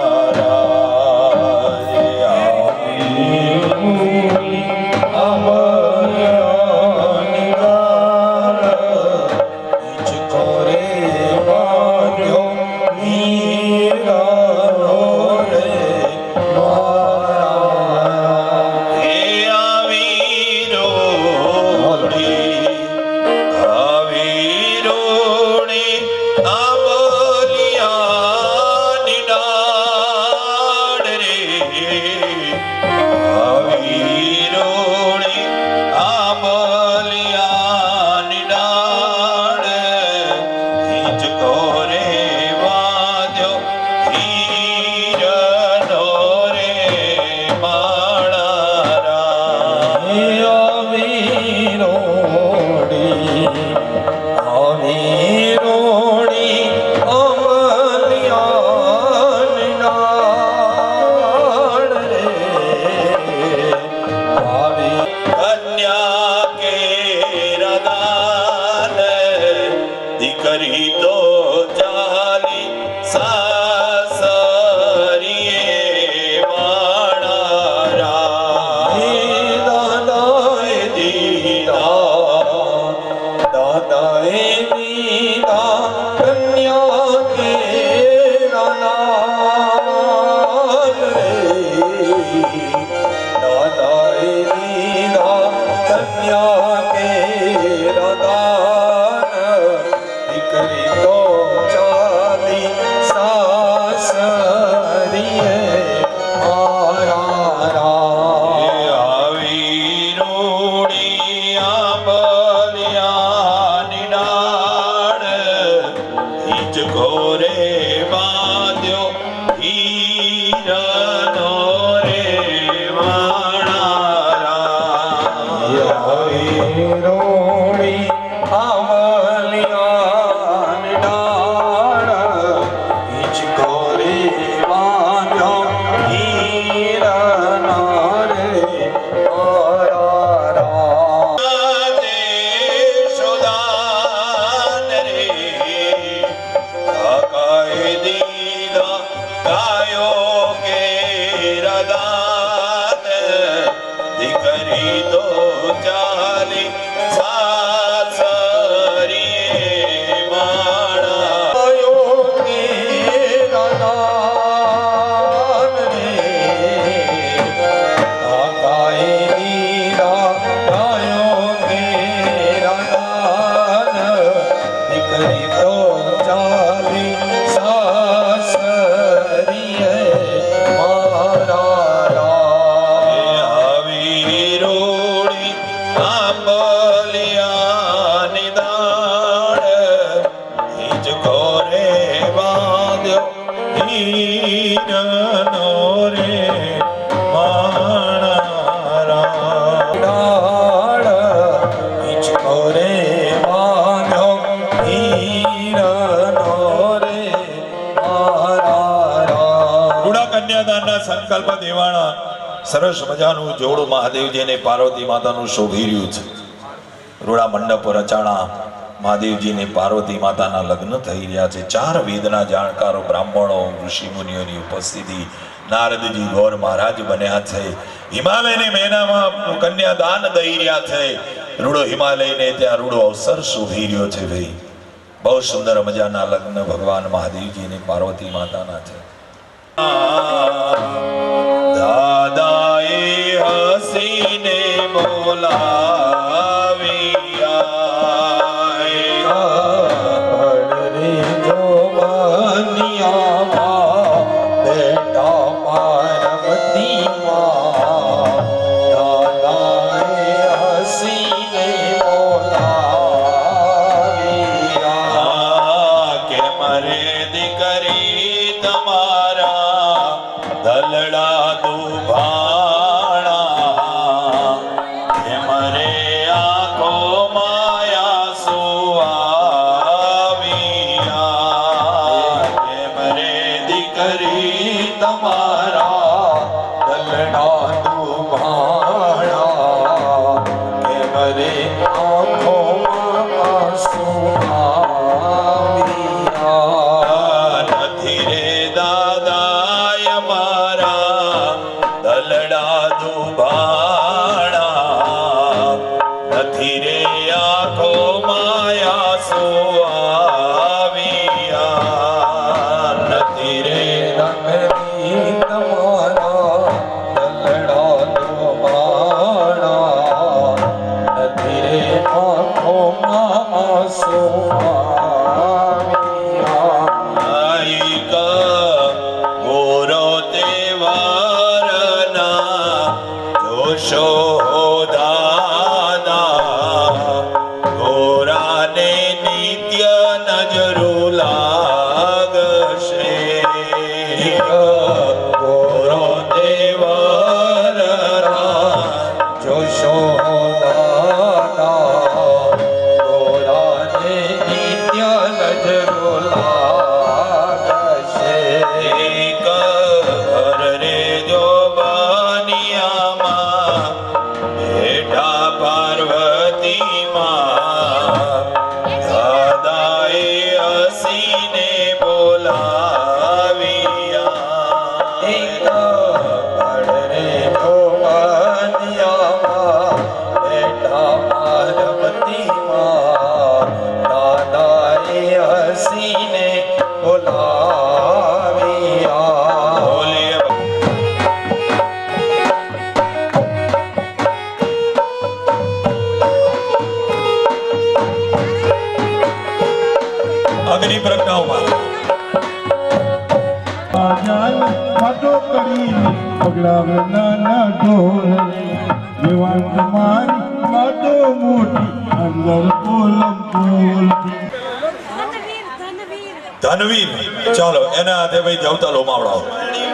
આંબલિયાની ડાળ હિંચકો રે બાંધ્યો હીરનો રે માળા હે આવીરો આવીરોણી આંબલિયાની ડાળ રે આવીરોણી આંબલિયાની ડાળ હિંચકો રે વાદ્યો હીરનો રે માળા આવીરોણી આવીરોણી અમલિયાની ડાળ રે આવી કન્યા કે રદાન દીકરી તો ચાલી સાસરીએ માળા દાદાએ દીધા દાદાએ દીધા કન્યા કે રદાન દાદાએ દીધા કન્યા કે રદાન દીકરી તો ચાલી સાસરીએ મારા આવી રોડી આંબલિયાની ડાળ હિંચકો રે બાંધ્યો હીરનો રે માળા રોણી આંબલિયાની ડાળ હિંચકો રે બાંધ્યો હીરનો રે માળા દેશોદાન રે કાકાએ કન્યાદાનના સંકલ્પ દેવાણા સરસ મજાનું જોડું મહાદેવજી અને પાર્વતી માતાનું શોભી રહ્યું છે. રૂડા મંડપ રચાણા મહાદેવજી ને પાર્વતી માતાના લગ્ન થઈ રહ્યા છે. 4 વેદના જાણકારો બ્રાહ્મણો ઋષિ મુનિઓની ઉપસ્થિતિ. નારદજી ગોર મહારાજ બન્યા છે. હિમાલયને મહિનામાં કન્યાદાન દઈ રહ્યા છે. રૂડો હિમાલયને ત્યાં રૂડો અવસર શોભી રહ્યો છે. ભાઈ બહુ સુંદર મજાના લગ્ન ભગવાન મહાદેવજી અને પાર્વતી માતાના છે. દાદાએ હસીને અગ્નિ પ્રજ્ઞાઓમાં વાતો કરીને પગલાવે નાના ઢોલ જીવન તમારી વાતો મોટી અંદર પોલમ પોલ ધનવીર ચાલો એના હાથે ભાઈ જવતાલો માવડાવો.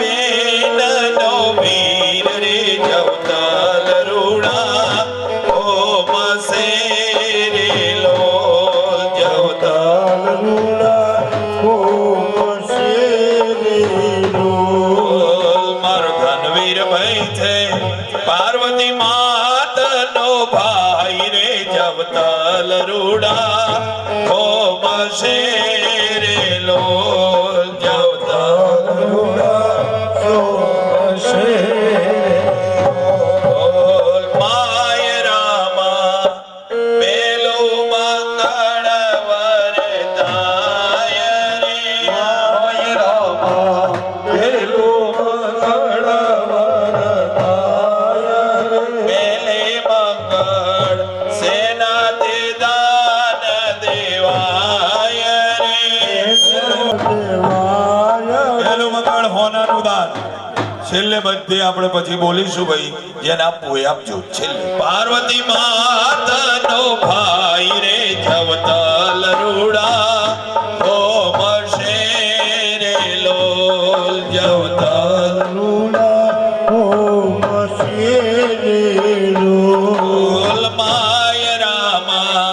બેનનો વીર રે જવતાલ રૂડા ઓ મસે રે લો જવતાલ રૂડા ઓ મસે રે લો. મારો ધનવીર ભાઈ છે પાર્વતી માતનો ભાઈ રે જવતાલ રૂડા ઓ મસે છેલ્લે બધે આપણે પછી બોલીશું ભાઈ જેને આપવું એ આપજો. છેલ્લે પાર્વતી માતનો ભાઈ રે જવતાલ રૂડા ઓ મશે રે લોલ જવતાલ રૂડા ઓ મશે રે લોલ. માય રામા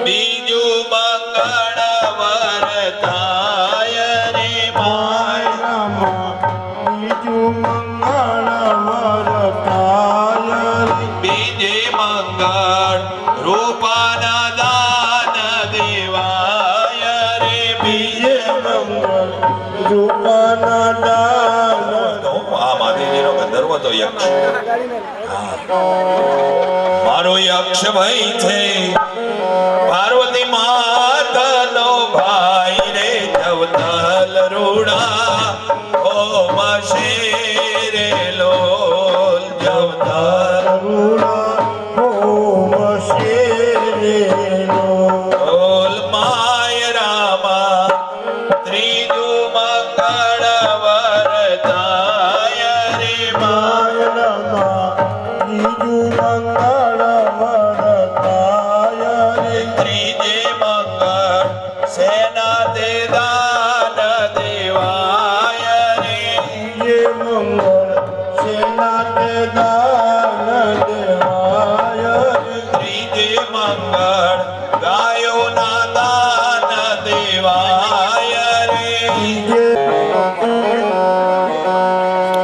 બીજું મંગળ વરતાય રે માય રામા બીજું રૂપાના દાન તો આ મહાદેવજીનો ગંધર્વ તો યક્ષ. મારો યક્ષ ભાઈ છે પાર્વતી માતાનો ભાઈ રે જવતલ રૂડા ઓ મશેરે લોલ જવતલ લોલ માય રામા ત્રીજું મંગળ વરદાય રે ત્રીજે મંગળ સેના દે દાન દેવાય રે ત્રીજે મંગળ ગાયોના દાન દેવાય રે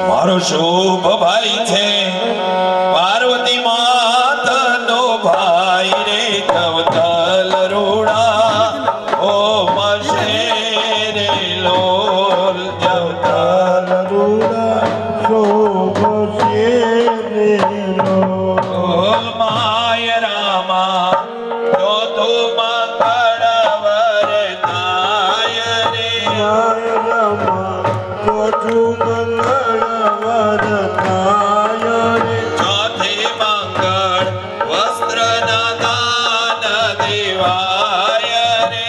મારો શુભ ભાઈ છે પાર્વતી માતાનો ભાઈ રે જવતલ રૂડા ઓ મશેરે લોલ જવતલ લોલ માય રામા ચોથું મંગળ વરદાય રે ચોથે મંગળ વસ્ત્રના દાન દેવાય રે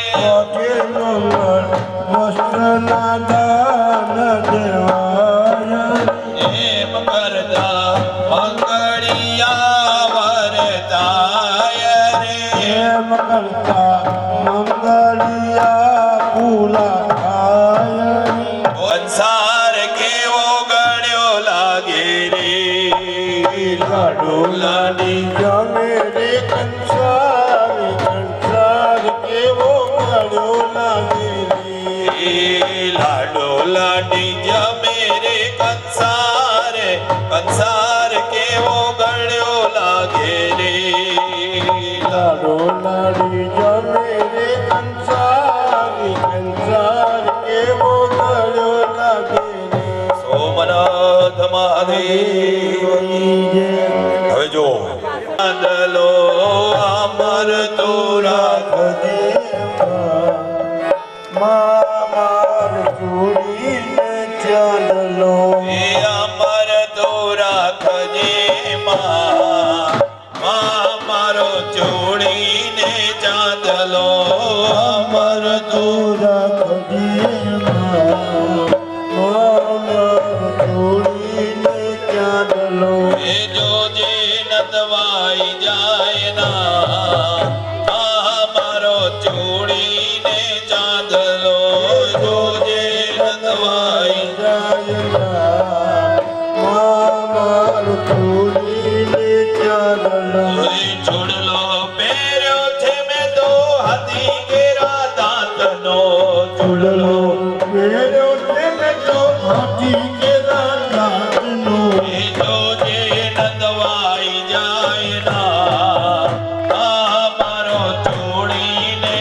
એમ કરતા મંગળિયા વરદાય રે સંસાર કેવો ગળ્યો લાગે રે લાડોલાની લાડોલાની જમે રે કંસાર કેવો ગળ્યો લાગે રે સોમનાથ મહાદેવ. હવે જો આદલો અમર તો રાખજે એ અમર તો રાખજે માં મારો જોડીને ચાંદલો અમર તો એ જોજે નદવાઈ જાય ના મારો જોડીને ચાંદલો જોજે નદવાઈ છોડલો પહેર્યો છે મેં તો હાથી કેરા દાંતનો છોડલો એ જોજે નદવાઈ જાય ના મારો છોડીને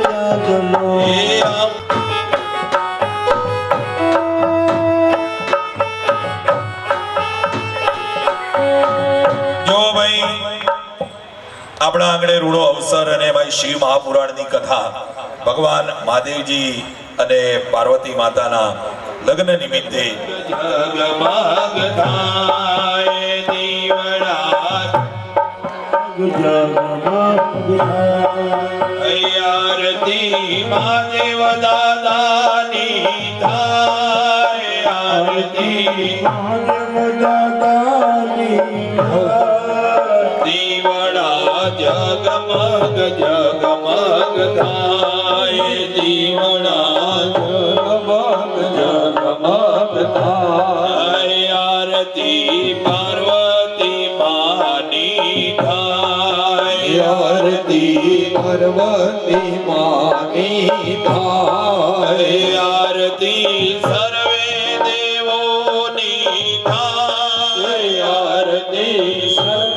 ચાંદલો એ આમ જો ભાઈ આપણા આંગણે રૂડો અવસર અને ભાઈ શિવ મહાપુરાણની કથા ભગવાન મહાદેવજી અને પાર્વતી માતાના લગ્ન નિમિત્તે જગમગ થાય દીવડા આરતી મહાદેવ દાદાની થાય આરતી દીવડા જગમગ જગમગ થાય દીવડા જગમગ થાય આરતી પાર્વતી માની થાય આરતી પાર્વતી માની થાય આરતી સર્વે દેવોની થાય આરતી સર્વે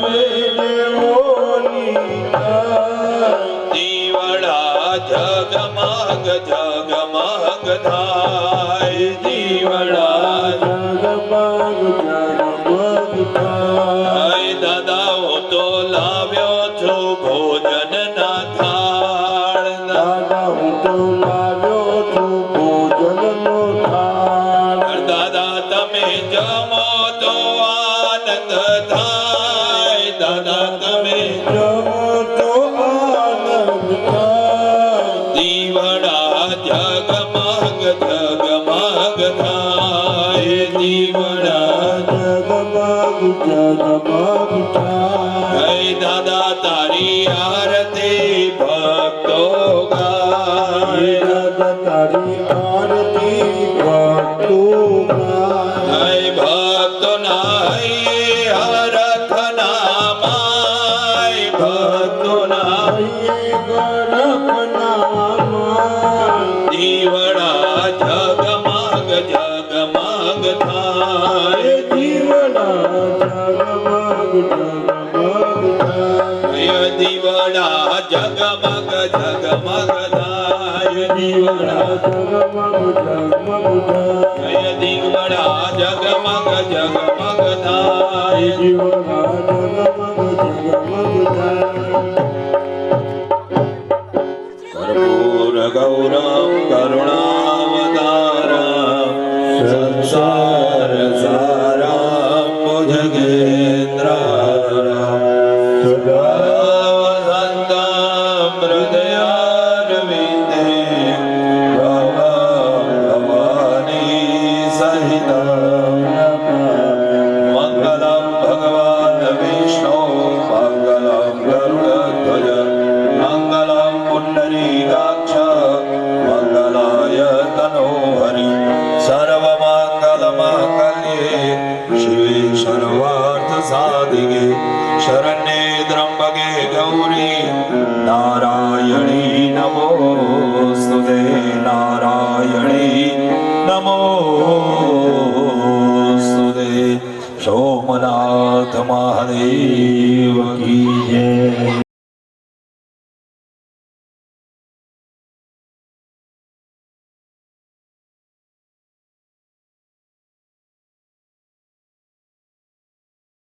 થાય જીવડા જગમગ જગમગ થાય દાદા હું તો લાવ્યો છું ભોજનના થાળ દાદા હું તો લાવ્યો છું ભોજનનો થાળ દાદા તમે જમો તો આનંદ થાય દાદા તમે જમો તો આનંદ થાય દીવડા જગમગ જગમગ થાય દીવડા જગમગ જગમગ થાય દાદા તારી આરતી ભક્તો ગાય દાદા તારી આરતી ભક્તો ગાય ભક્તો નાય હરખ નામાય ભક્તો નાય દીવડા જગમગ જગમગ થાય દીવડા જગમગ જગમગ થાય દીવડા દીવડા જગમગ જગમગ થાય કર્પૂર ગૌરમ કરુણાવતારમ સંસાર સારામ ભુજગેન્દ્રારામ સદાવસંતમ હૃદયારવિંદે ભવાની સહિતમ મંગલમ ભગવાન વિષ્ણુ મંગલમ ગરુડધ્વજ મંગલમ પુંડરીકાક્ષ મંગલાય તનોહરિ સર્વમંગલમાંગલ્યે શિવે સર્વાર્થ સાધિકે શરણ્યે ત્રંબકે ગૌરી નારાયણી નમોસ્તુતે નારાયણી નમોસ્તુતે સોમનાથ મહાદેવ કી જય